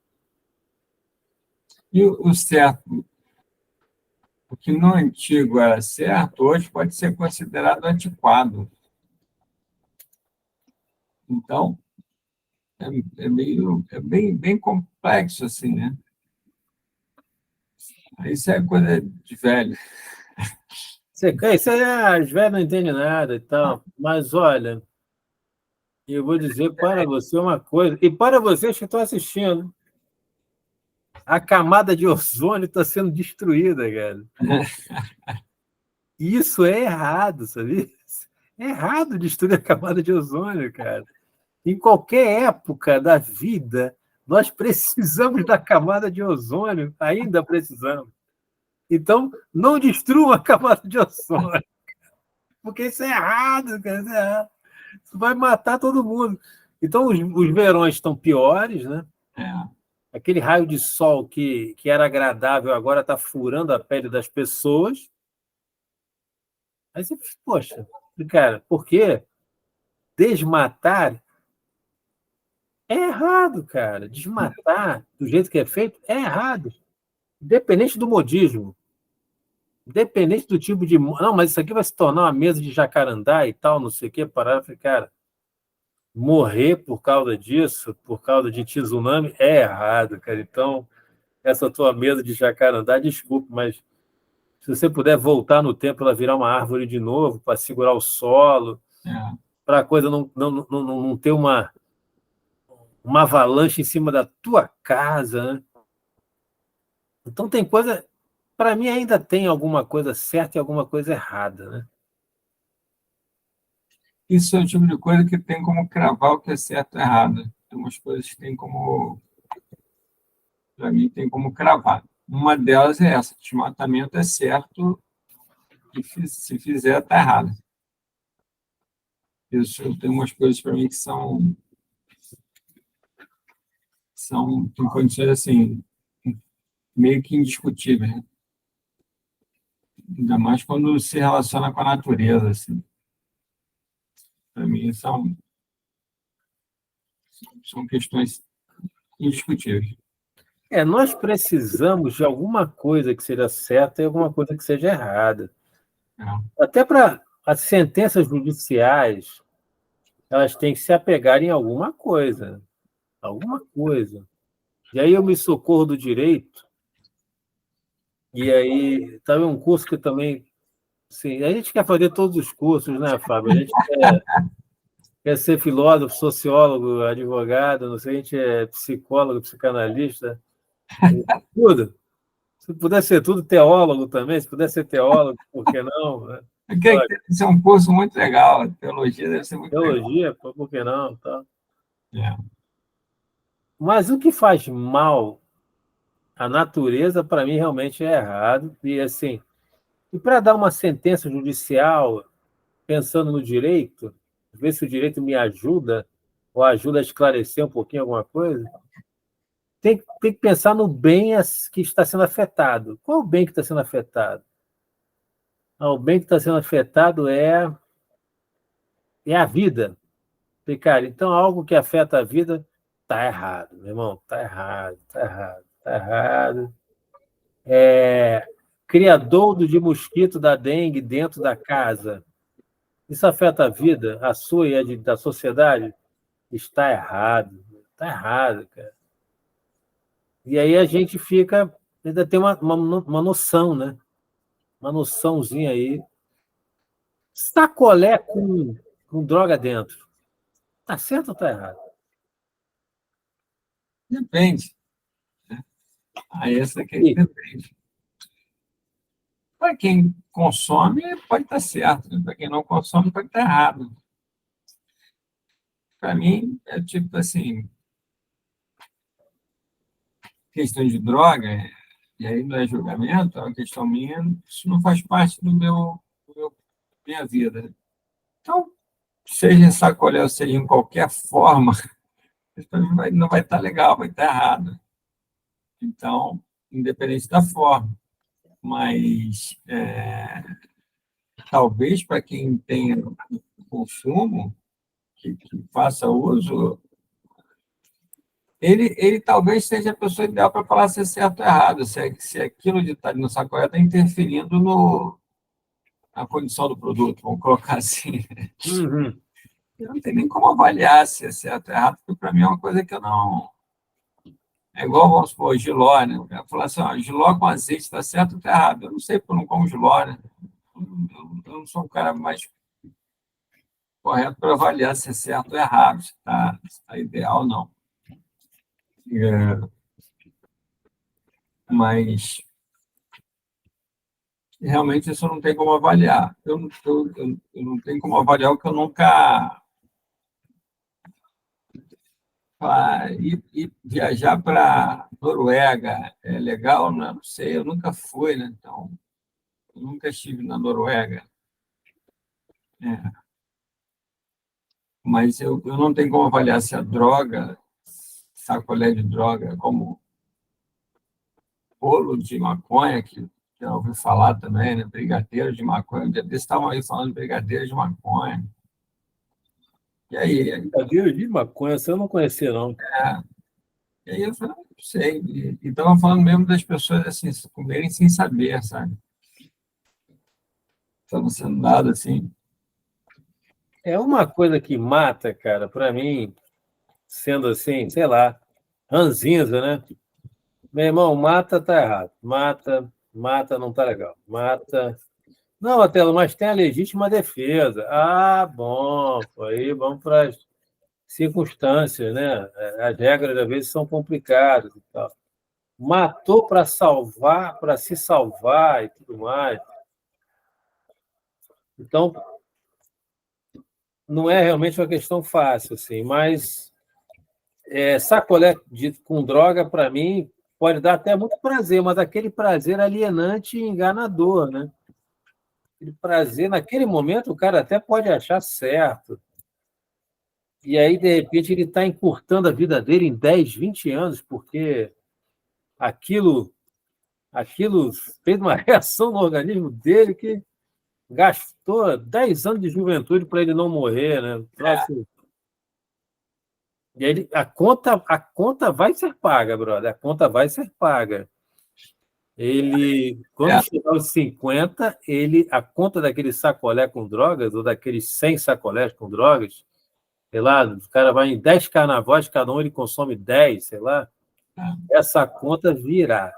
E o certo, o que no antigo era certo, hoje pode ser considerado antiquado. Então, é bem complexo, assim, né? Isso é coisa de velho. Isso aí, as velhas não entendem nada e tal. Mas, olha, eu vou dizer para você uma coisa, e para vocês que estão assistindo, a camada de ozônio está sendo destruída, cara. Isso é errado, sabia? É errado destruir a camada de ozônio, cara. Em qualquer época da vida, nós precisamos da camada de ozônio, ainda precisamos. Então, não destruam a camada de ozônio, porque isso é errado, cara, isso é errado. Isso vai matar todo mundo. Então, os verões estão piores, né? É. Aquele raio de sol que era agradável agora está furando a pele das pessoas. Aí você, poxa, cara, por quê? Desmatar é errado, cara. Desmatar do jeito que é feito é errado. Independente do modismo. Independente do tipo de. Não, mas isso aqui vai se tornar uma mesa de jacarandá e tal, não sei o quê. Parar e falei, cara, morrer por causa disso, por causa de tsunami, é errado, cara. Então, essa tua mesa de jacarandá, desculpe, mas se você puder voltar no tempo, ela virar uma árvore de novo, para segurar o solo, É. para a coisa não ter uma avalanche em cima da tua casa, né? Então tem coisa, para mim ainda tem alguma coisa certa e alguma coisa errada, né? Isso é o tipo de coisa que tem como cravar o que é certo e errado. Tem umas coisas que tem como, para mim, tem como cravar. Uma delas é essa: desmatamento é certo e se fizer, está errado. Isso tem umas coisas para mim que tem condições assim, meio que indiscutíveis, né? Ainda mais quando se relaciona com a natureza, assim. Para mim, são questões indiscutíveis. Nós precisamos de alguma coisa que seja certa e alguma coisa que seja errada. É. Até para as sentenças judiciais, elas têm que se apegar em alguma coisa. Alguma coisa. E aí eu me socorro do direito, e aí também um curso que também... Sim, a gente quer fazer todos os cursos, né, Fábio? A gente quer ser filósofo, sociólogo, advogado, não sei, a gente é psicólogo, psicanalista, tudo. Se puder ser tudo, teólogo também, se puder ser teólogo, por que não? Né? Porque deve ser um curso muito legal, a teologia deve ser muito legal. Teologia, por que não? Tá. É. Mas o que faz mal à natureza, para mim, realmente é errado. E assim, e para dar uma sentença judicial, pensando no direito, ver se o direito me ajuda, ou ajuda a esclarecer um pouquinho alguma coisa, tem que pensar no bem que está sendo afetado. Qual o bem que está sendo afetado? O bem que está sendo afetado é a vida. Cara, então algo que afeta a vida está errado, meu irmão, está errado, está errado, está errado. Criadouro de mosquito da dengue dentro da casa. Isso afeta a vida, a sua e da sociedade? Está errado. Está errado, cara. E aí a gente fica... Ainda tem uma noção, né? Uma noçãozinha aí. Sacolé com droga dentro. Está certo ou está errado? Depende. Aí essa aqui depende. Para quem consome, pode estar certo. Né? Para quem não consome, pode estar errado. Para mim, é tipo assim, questão de droga, e aí não é julgamento, é uma questão minha, isso não faz parte minha vida. Né? Então, seja em sacolé ou seja em qualquer forma, isso para mim não vai estar legal, vai estar errado. Então, independente da forma. Mas, talvez para quem tenha consumo, que faça uso, ele talvez seja a pessoa ideal para falar se é certo ou errado, se aquilo de estar no sacolé está interferindo na condição do produto, vamos colocar assim. Uhum. Eu não tem nem como avaliar se é certo ou errado, porque para mim é uma coisa que eu não... É igual, vamos supor, jiló, né? O cara fala assim, ó, jiló com azeite está certo ou está errado? Eu não sei porque eu não como jiló, né? Eu não sou o cara mais correto para avaliar se é certo ou errado, se está ideal ou não. Mas realmente isso não tem como avaliar. Eu não tenho como avaliar o que eu nunca... Ir viajar para Noruega é legal? Não sei, eu nunca fui, né? Então, eu nunca estive na Noruega. Mas eu não tenho como avaliar se a droga, sacolé de droga, como bolo de maconha, que já ouvi falar também, né? Brigadeiro de maconha. Um dia desses estavam aí falando de brigadeiro de maconha. E aí? Brigadeiro de maconha, você eu não conhecia, não. E aí eu falei, não sei. E estavam falando mesmo das pessoas assim, comerem sem saber, sabe? Estavam sendo dado assim. É uma coisa que mata, cara, para mim, sendo assim, sei lá, ranzinza, né? Meu irmão, mata tá errado. Mata não tá legal. Mata. Não, Atelo, mas tem a legítima defesa. Ah, bom, pô, aí vamos para as circunstâncias, né? As regras às vezes são complicadas e tal. Matou para salvar, para se salvar e tudo mais. Então, não é realmente uma questão fácil, assim, mas sacolé com droga, para mim, pode dar até muito prazer, mas aquele prazer alienante e enganador, né? Aquele prazer, naquele momento, o cara até pode achar certo. E aí, de repente, ele está encurtando a vida dele em 10, 20 anos, porque aquilo, aquilo fez uma reação no organismo dele que gastou 10 anos de juventude para ele não morrer, né? E aí, a conta vai ser paga, brother. A conta vai ser paga. Quando chegar aos 50, a conta daquele sacolé com drogas, ou daqueles 100 sacolés com drogas, sei lá, o cara vai em 10 carnavais, cada um ele consome 10, sei lá. essa conta virá.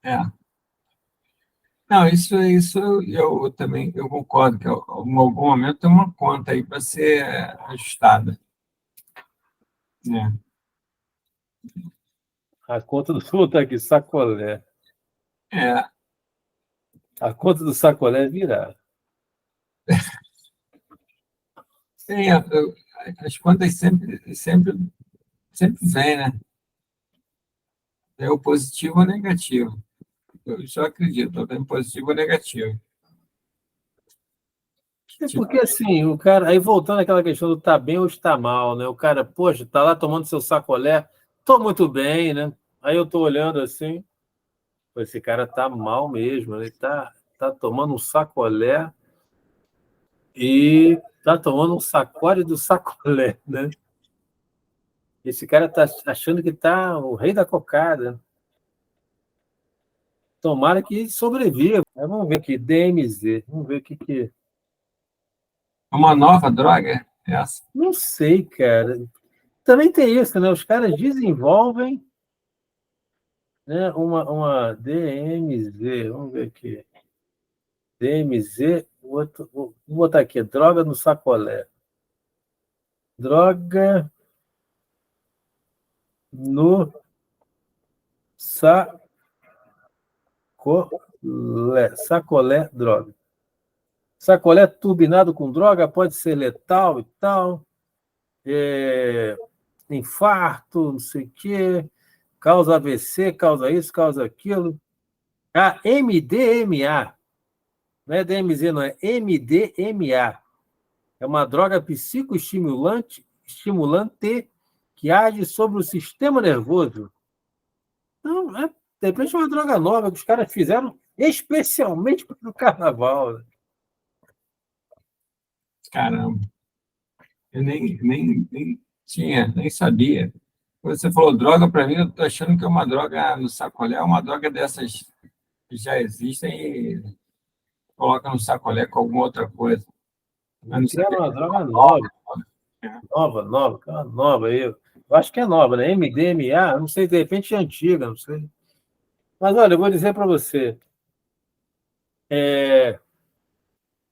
É. Não, isso eu também eu concordo, que em algum momento tem uma conta aí para ser ajustada. Né? A conta do tá aqui, sacolé. É, A conta do sacolé virá. as contas sempre vêm, né? É o positivo ou negativo. Eu só acredito, tem positivo ou negativo. É Tipo, porque, assim, o cara... Aí, voltando àquela questão do tá bem ou está mal, né? O cara, poxa, tá lá tomando seu sacolé, tô muito bem, né? Aí eu tô olhando assim, pô, esse cara tá mal mesmo, ele tá tomando um sacolé e tá tomando um sacode do sacolé, né? Esse cara tá achando que tá o rei da cocada. Tomara que sobreviva. Mas vamos ver aqui, DMZ. Vamos ver o que. é uma nova droga, é essa. Não sei, cara. Também tem isso, né? Os caras desenvolvem, né, uma DMZ. Vamos ver aqui. DMZ, vou botar aqui, droga no sacolé. Droga no sacolé. Sacolé, droga. Sacolé turbinado com droga pode ser letal e tal. Infarto, não sei o quê, causa AVC, causa isso, causa aquilo. Ah, MDMA. Não é DMZ, não, é MDMA. É uma droga estimulante que age sobre o sistema nervoso. Não, de repente é uma droga nova que os caras fizeram especialmente para o carnaval. Né? Caramba, eu nem tinha, nem sabia. Quando você falou droga, para mim, eu estou achando que é uma droga no sacolé, é uma droga dessas que já existem e coloca no sacolé com alguma outra coisa. Mas não Criaram sabia uma que era droga nova. nova, Né? nova, nova aí. Eu acho que é nova, né? MDMA, não sei, de repente é antiga, não sei. Mas olha, eu vou dizer para você,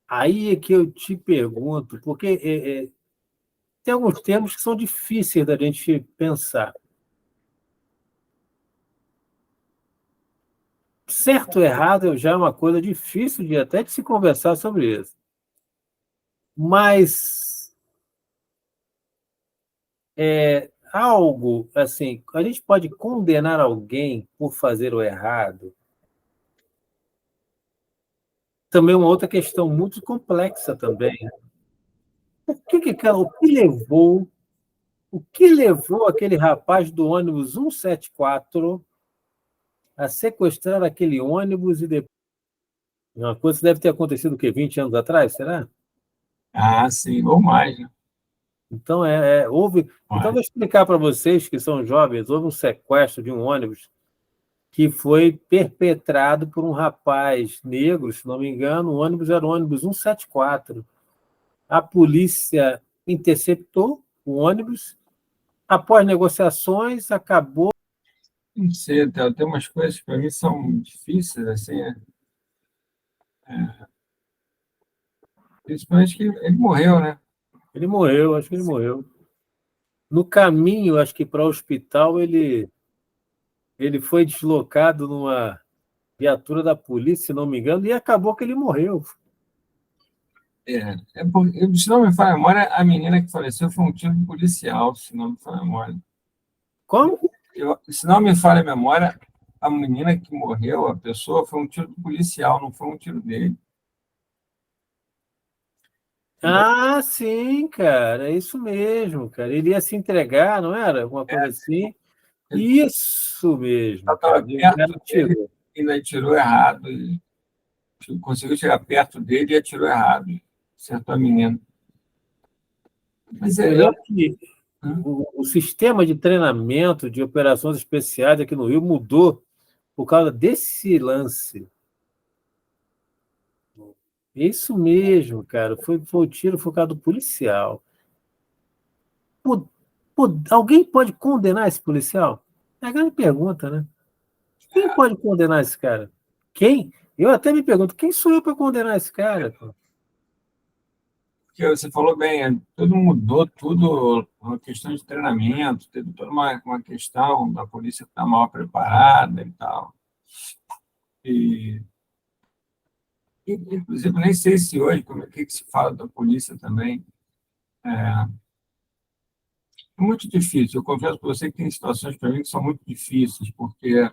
aí é que eu te pergunto, porque tem alguns termos que são difíceis da gente pensar. Certo ou errado já é uma coisa difícil de até de se conversar sobre isso. Mas algo assim, a gente pode condenar alguém por fazer o errado. Também é uma outra questão muito complexa também. O que levou aquele rapaz do ônibus 174 a sequestrar aquele ônibus e depois. Uma coisa que deve ter acontecido o quê? 20 anos atrás, será? Ah, sim, ou mais, né? Então, houve. Então, Mais. vou explicar para vocês que são jovens: houve um sequestro de um ônibus que foi perpetrado por um rapaz negro, se não me engano. O ônibus era o ônibus 174. A polícia interceptou o ônibus. Após negociações, acabou. Não sei, tem umas coisas que para mim são difíceis, assim, né? Principalmente que ele morreu, né? Ele morreu, acho que ele morreu. No caminho, acho que para o hospital, ele foi deslocado numa viatura da polícia, se não me engano, e acabou que ele morreu. Se não me falha a memória, a menina que faleceu foi um tiro policial, se não me falha a memória. Como? Se não me falha a memória, a menina que morreu, a pessoa, foi um tiro policial, não foi um tiro dele. Ah, sim, cara, é isso mesmo, cara. Ele ia se entregar, não era? Alguma coisa assim. Ele Isso mesmo, cara. estava E o cara perto dele atirou. e ainda atirou errado. E conseguiu chegar perto dele e atirou errado. Acertou a menina. Mas Eu eu, lembro que o sistema de treinamento de operações especiais aqui no Rio mudou por causa desse lance. Isso mesmo, cara. Foi o tiro focado policial. alguém pode condenar esse policial? É a grande pergunta, né? Quem pode condenar esse cara? Quem? Eu até me pergunto, quem sou eu para condenar esse cara? Porque você falou bem, tudo mudou, tudo, uma questão de treinamento, teve toda uma questão da polícia estar mal preparada e tal. E, inclusive, nem sei se hoje, como é que se fala da polícia também. É muito difícil. Eu confesso para você que tem situações para mim que são muito difíceis, porque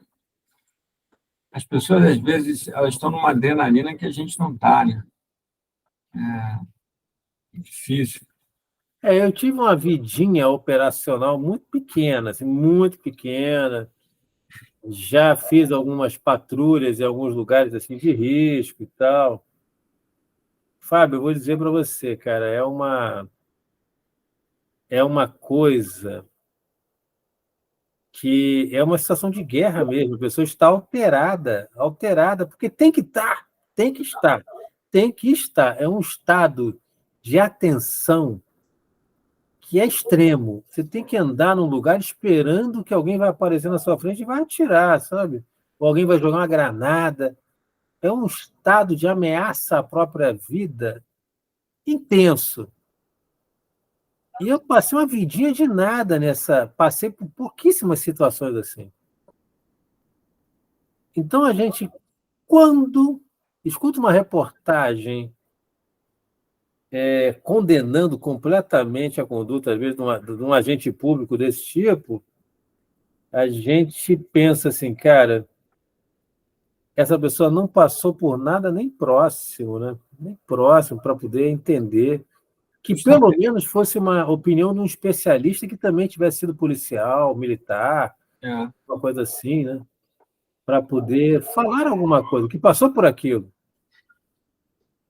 as pessoas, às vezes, elas estão numa adrenalina que a gente não está, né? É difícil. Eu tive uma vidinha operacional muito pequena, assim, muito pequena. Já fiz algumas patrulhas em alguns lugares assim de risco e tal. Fábio, eu vou dizer para você, cara, é uma coisa que é uma situação de guerra mesmo. A pessoa está alterada, alterada, porque tem que estar, tem que estar, tem que estar. É um estado de atenção que é extremo. Você tem que andar num lugar esperando que alguém vai aparecer na sua frente e vai atirar, sabe? Ou alguém vai jogar uma granada. É um estado de ameaça à própria vida intenso. E eu passei uma vidinha de nada nessa. Passei por pouquíssimas situações assim. Então, a gente, quando escuta uma reportagem condenando completamente a conduta, às vezes, de um agente público desse tipo, a gente pensa assim, cara, essa pessoa não passou por nada nem próximo, né? Nem próximo para poder entender que pelo menos fosse uma opinião de um especialista que também tivesse sido policial, militar, uma coisa assim, né? Para poder falar alguma coisa, que passou por aquilo.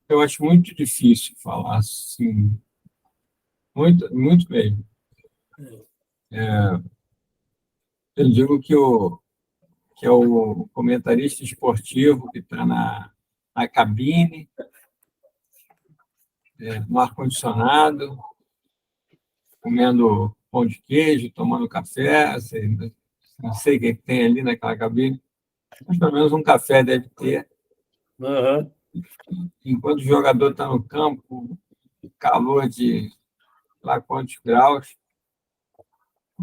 Eu acho muito difícil falar assim, muito, muito mesmo. Eu digo que é o comentarista esportivo que está na cabine, no ar-condicionado, comendo pão de queijo, tomando café, não sei o que tem ali naquela cabine, mas pelo menos um café deve ter. Uhum. Enquanto o jogador está no campo, calor de lá quantos graus,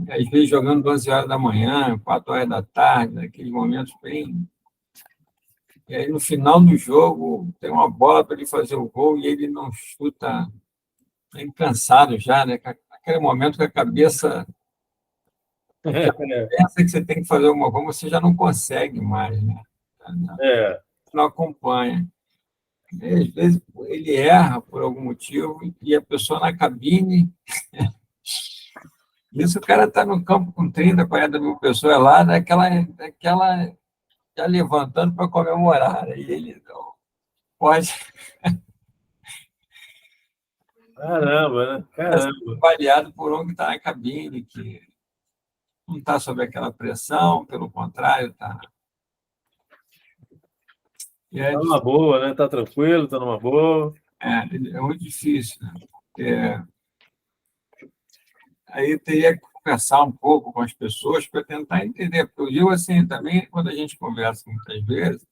às vezes jogando 12 horas da manhã, 4 horas da tarde, naqueles momentos bem. E aí, no final do jogo, tem uma bola para ele fazer o gol e ele não chuta, bem cansado já, né? Aquele momento que a cabeça pensa que você tem que fazer alguma coisa, você já não consegue mais, né? Não acompanha. E, às vezes ele erra por algum motivo e a pessoa na cabine. Isso o cara está no campo com 30, 40 mil pessoas lá, daquela já levantando para comemorar. Né? E ele não pode. Caramba, né? Caramba. Avaliado por um que está na cabine, que não está sob aquela pressão, pelo contrário, está. Está numa boa, né? Está tranquilo, está numa boa. É muito difícil, né? Porque aí teria que conversar um pouco com as pessoas para tentar entender, porque eu digo assim, também, quando a gente conversa muitas vezes,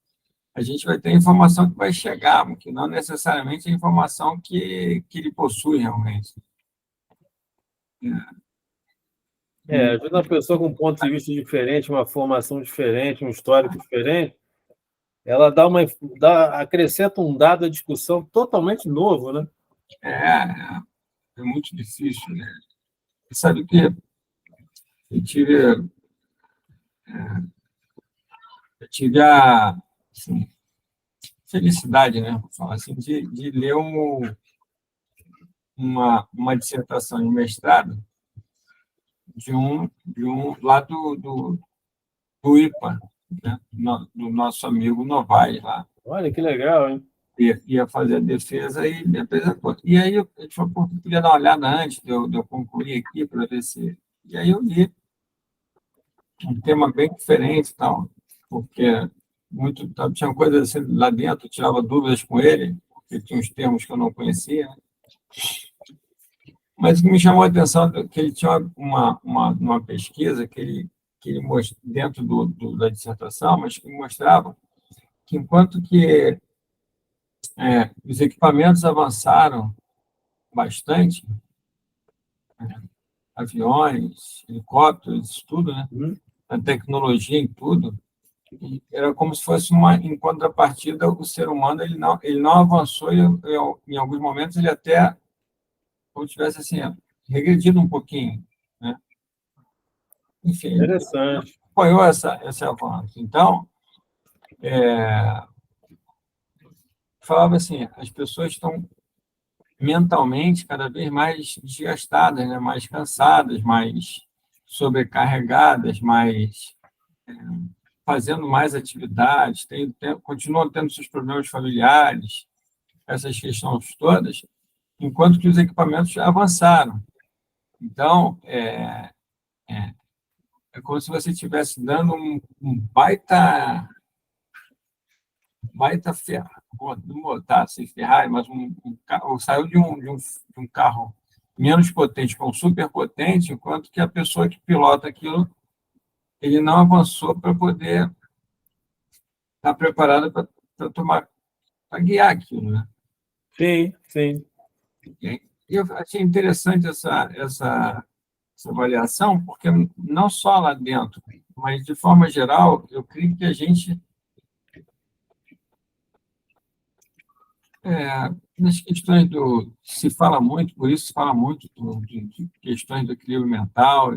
a gente vai ter informação que vai chegar, que não necessariamente é a informação que ele possui realmente. Ajuda a pessoa com um ponto de vista diferente, uma formação diferente, um histórico diferente, ela acrescenta um dado à discussão totalmente novo, né? É muito difícil, né? Você sabe que eu tive a assim, felicidade, né, vou falar assim, de ler uma dissertação de mestrado de um lá do IPA, né, do nosso amigo Novaes lá. Olha que legal, hein? Ia fazer a defesa e me apresentou. E aí eu falei, pô, eu queria dar uma olhada antes de eu concluir aqui para ver se. E aí eu li um tema bem diferente, tal, porque tinha coisas assim lá dentro, eu tirava dúvidas com ele, porque tinha uns termos que eu não conhecia. Mas o que me chamou a atenção é que ele tinha uma pesquisa que ele mostrou dentro da dissertação, mas que mostrava que enquanto que os equipamentos avançaram bastante, aviões, helicópteros, isso tudo, né? A tecnologia em tudo, e era como se fosse em contrapartida, o ser humano ele não avançou, e em alguns momentos ele até, como tivesse assim, regredido um pouquinho, né? Enfim, ele Interessante. apoiou esse avanço. Então, falava assim, as pessoas estão mentalmente cada vez mais desgastadas, né? Mais cansadas, mais sobrecarregadas, mais fazendo mais atividades, continuam tendo seus problemas familiares, essas questões todas, enquanto que os equipamentos já avançaram. Então, é como se você estivesse dando um baita ferro, não botar assim, Ferrari, mas carro, saiu de um carro menos potente para um super potente, enquanto que a pessoa que pilota aquilo, ele não avançou para poder estar preparada para tomar, para guiar aquilo, né? Sim, sim. E eu achei interessante essa avaliação, porque não só lá dentro, mas de forma geral, eu creio que a gente, nas questões se fala muito, por isso se fala muito de questões do equilíbrio mental,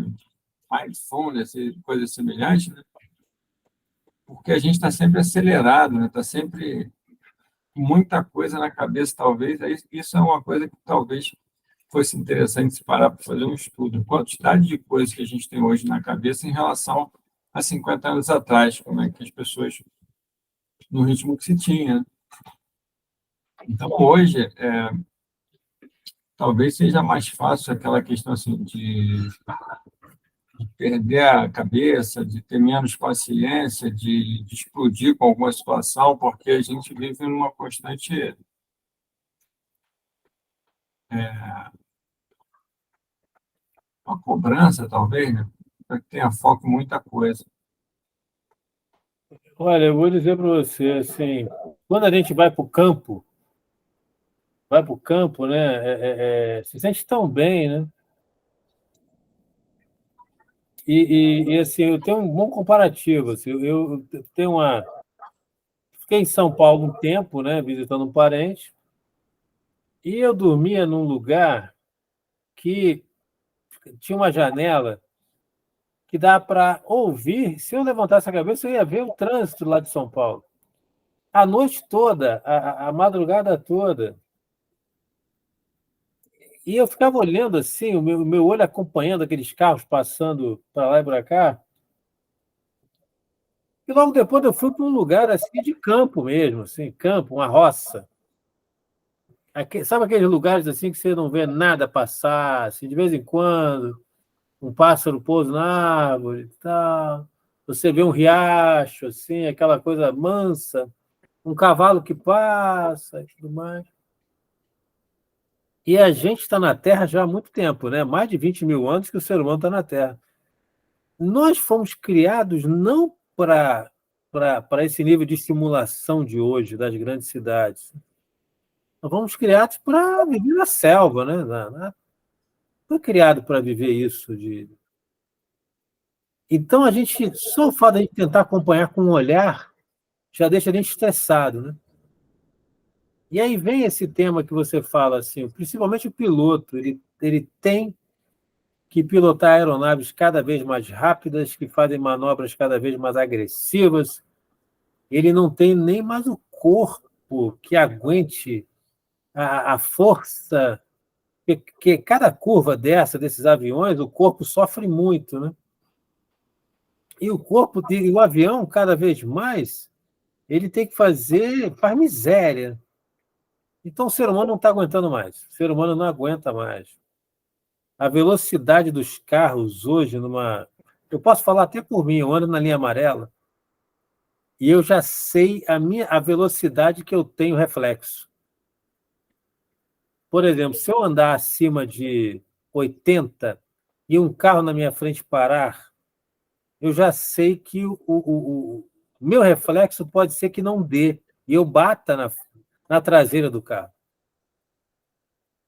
mindfulness e coisas semelhantes, né? Porque a gente está sempre acelerado, né? Está sempre com muita coisa na cabeça, talvez. Isso é uma coisa que talvez fosse interessante se parar para fazer um estudo. A quantidade de coisas que a gente tem hoje na cabeça em relação a 50 anos atrás, como é que as pessoas, no ritmo que se tinha, né? Então, hoje, talvez seja mais fácil aquela questão assim, de perder a cabeça, de ter menos paciência, de explodir com alguma situação, porque a gente vive numa constante uma cobrança, talvez, né? Para que tenha foco em muita coisa. Olha, eu vou dizer para você, assim, quando a gente vai para o campo, né, se sente tão bem, né? Assim, eu tenho um bom comparativo. Assim, eu tenho fiquei em São Paulo um tempo, né, visitando um parente, e eu dormia num lugar que tinha uma janela que dá para ouvir. Se eu levantasse a cabeça, eu ia ver o trânsito lá de São Paulo. A noite toda, a madrugada toda. E eu ficava olhando assim, o meu olho acompanhando aqueles carros passando para lá e para cá. E logo depois eu fui para um lugar assim de campo mesmo, assim, campo, uma roça. Sabe aqueles lugares assim que você não vê nada passar, assim, de vez em quando, um pássaro pousa na árvore e tal. Você vê um riacho, assim, aquela coisa mansa, um cavalo que passa e tudo mais. E a gente está na Terra já há muito tempo, né? Mais de 20 mil anos que o ser humano está na Terra. Nós fomos criados não para esse nível de estimulação de hoje das grandes cidades. Nós fomos criados para viver na selva, né? Foi criado para viver isso. Então, a gente, só o fato de a gente tentar acompanhar com um olhar já deixa a gente estressado, né? E aí vem esse tema que você fala, assim, principalmente o piloto, ele tem que pilotar aeronaves cada vez mais rápidas, que fazem manobras cada vez mais agressivas. Ele não tem nem mais o corpo que aguente a força, que cada curva desses aviões, o corpo sofre muito, né? E o avião, cada vez mais, ele tem que faz miséria. Então, o ser humano não está aguentando mais. O ser humano não aguenta mais. A velocidade dos carros hoje, eu posso falar até por mim, eu ando na linha amarela, e eu já sei a velocidade que eu tenho reflexo. Por exemplo, se eu andar acima de 80 e um carro na minha frente parar, eu já sei que o meu reflexo pode ser que não dê, e eu bata na traseira do carro.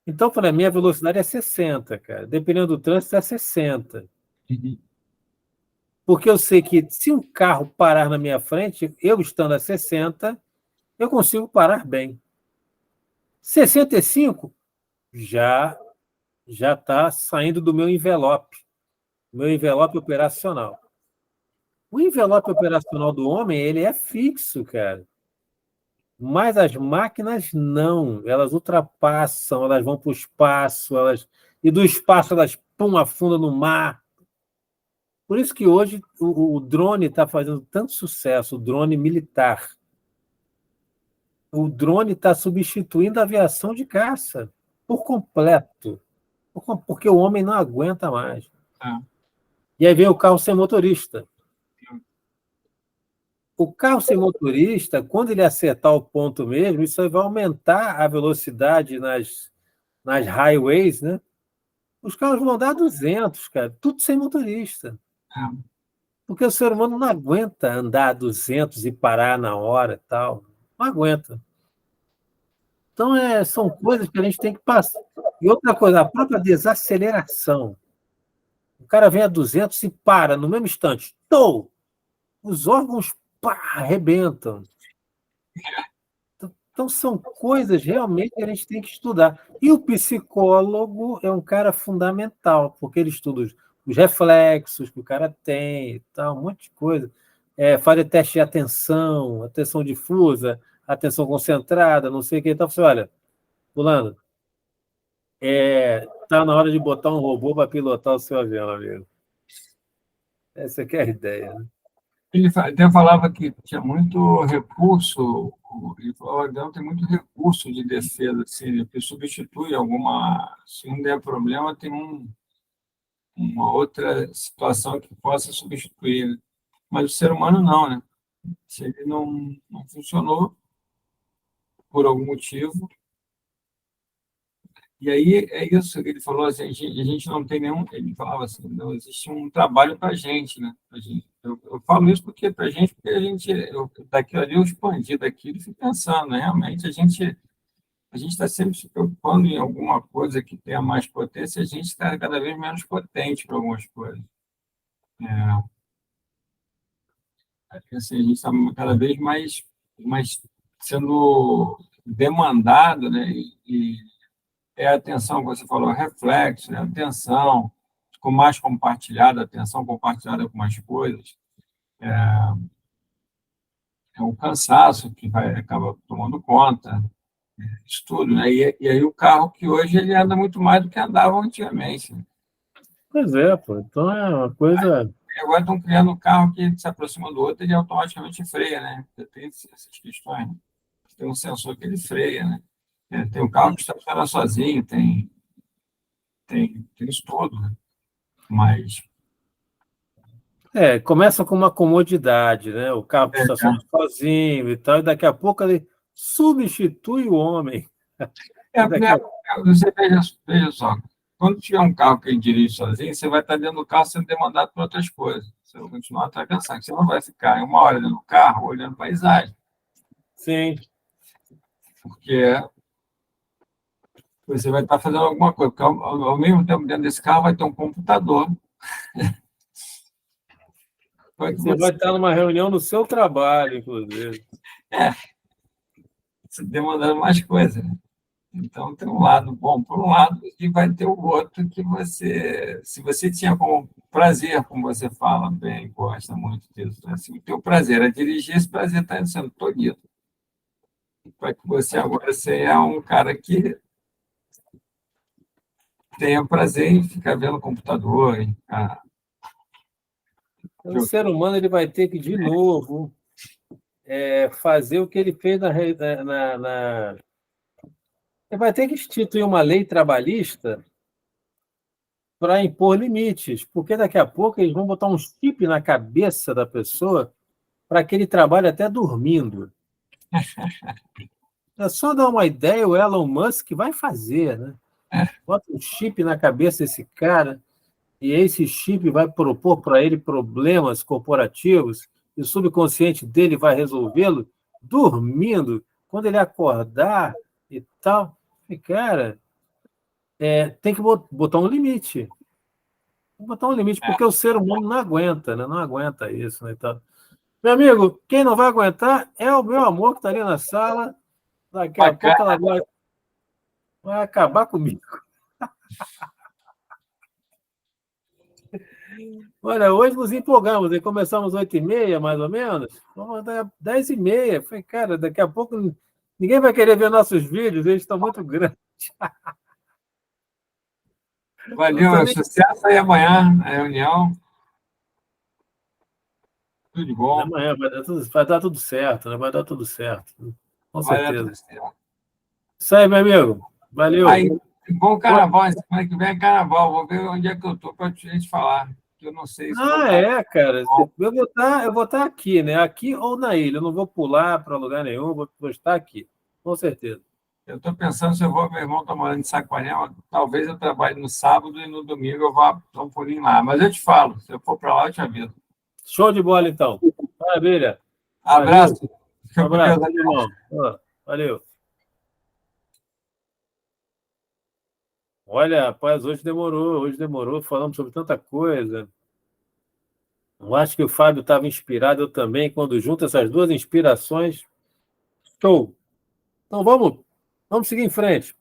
Então, para mim, a velocidade é 60, cara. Dependendo do trânsito, é 60. Porque eu sei que se um carro parar na minha frente, eu estando a 60, eu consigo parar bem. 65 já está saindo do meu envelope operacional. O envelope operacional do homem, ele é fixo, cara. Mas as máquinas não, elas ultrapassam, elas vão para o espaço, e do espaço elas afundam no mar. Por isso que hoje o drone está fazendo tanto sucesso, o drone militar. O drone está substituindo a aviação de caça por completo, porque o homem não aguenta mais. E aí vem o carro sem motorista. O carro sem motorista, quando ele acertar o ponto mesmo, isso aí vai aumentar a velocidade nas highways, né? Os carros vão dar 200, cara, tudo sem motorista. Porque o ser humano não aguenta andar a 200 e parar na hora e tal. Não aguenta. Então, são coisas que a gente tem que passar. E outra coisa, a própria desaceleração. O cara vem a 200 e para no mesmo instante. Tou! Os órgãos arrebentam. Então, são coisas realmente que a gente tem que estudar. E o psicólogo é um cara fundamental, porque ele estuda os reflexos que o cara tem, tal, um monte de coisa. Faz teste de atenção difusa, atenção concentrada, não sei o que. Então, você olha, fulano, está na hora de botar um robô para pilotar o seu avião, amigo. Essa aqui é a ideia, né? Ele até falava que tinha muito recurso, ele falou, o avião tem muito recurso de defesa, assim, que substitui alguma, se não der problema, tem uma outra situação que possa substituir, né? Mas o ser humano não, né? Se ele não funcionou por algum motivo, e aí é isso que ele falou, assim, a gente não tem nenhum, ele falava assim, não existe um trabalho para a gente, né? Eu falo isso porque para a gente, porque daquilo ali eu expandi daquilo e fui pensando, né? Realmente a gente está sempre se preocupando em alguma coisa que tenha mais potência, a gente está cada vez menos potente para algumas coisas. Assim, a gente está cada vez mais sendo demandado, né? E a atenção que você falou, reflexo, né? Atenção, ficou mais compartilhada, atenção compartilhada com mais coisas. É o cansaço que acaba tomando conta, isso tudo, né? E aí o carro que hoje ele anda muito mais do que andava antigamente, né? Pois é, pô. Então é uma coisa. E agora estão criando um carro que se aproxima do outro e ele automaticamente freia, né? Tem essas questões, né? Tem um sensor que ele freia, né? Tem um carro que estaciona sozinho, tem isso tudo, né? Mas Começa com uma comodidade, né? O carro que estaciona sozinho e tal, e daqui a pouco ele substitui o homem. Você veja só, quando tiver um carro que ele dirige sozinho, você vai estar dentro do carro sendo demandado por outras coisas. Você vai continuar a cansado. Você não vai ficar uma hora dentro do carro olhando paisagem. Sim. Porque você vai estar fazendo alguma coisa. Porque ao mesmo tempo, dentro desse carro vai ter um computador. Você vai estar numa reunião no seu trabalho, inclusive. Você demandando mais coisas, né? Então, tem um lado bom por um lado e vai ter o outro que se você tinha como prazer, como você fala bem, gosta muito disso, né? Se o teu prazer é dirigir, esse prazer está sendo tolhido. Para que você agora seja um cara que tenha prazer em ficar vendo computador, em ficar... O ser humano ele vai ter que, de novo, fazer o que ele fez Ele vai ter que instituir uma lei trabalhista para impor limites, porque daqui a pouco eles vão botar um chip na cabeça da pessoa para que ele trabalhe até dormindo. É só dar uma ideia, o Elon Musk vai fazer, né? Bota um chip na cabeça desse cara e esse chip vai propor para ele problemas corporativos e o subconsciente dele vai resolvê-lo dormindo, quando ele acordar e tal. E, cara, tem que botar um limite. Tem que botar um limite, porque o ser humano não aguenta, né? Não aguenta isso, né? Então, meu amigo, quem não vai aguentar é o meu amor que está ali na sala. Daqui a pouco ela vai acabar comigo. Olha, hoje nos empolgamos, e começamos 8h30, mais ou menos. Vamos até 10h30. Falei, cara, daqui a pouco ninguém vai querer ver nossos vídeos, eles estão muito grandes. Valeu, sucesso aí amanhã na reunião. Tudo de bom. Amanhã vai dar tudo certo, né? Vai dar tudo certo. Com certeza. Isso aí, meu amigo. Valeu. Aí, bom carnaval. Semana que vem é carnaval. Vou ver onde é que eu estou para a gente falar. Que eu não sei se cara. Eu vou estar aqui, né? Aqui ou na ilha. Eu não vou pular para lugar nenhum, vou estar aqui. Com certeza. Eu estou pensando se eu vou, meu irmão está morando em Saquarema, talvez eu trabalhe no sábado e no domingo eu vá dar um pulinho lá. Mas eu te falo, se eu for para lá, eu te aviso. Show de bola, então. Maravilha. Abraço. Abraço, irmão. Valeu. Olha, rapaz, hoje demorou, falamos sobre tanta coisa. Eu acho que o Fábio estava inspirado, eu também, quando junta essas duas inspirações. Show! Então vamos seguir em frente.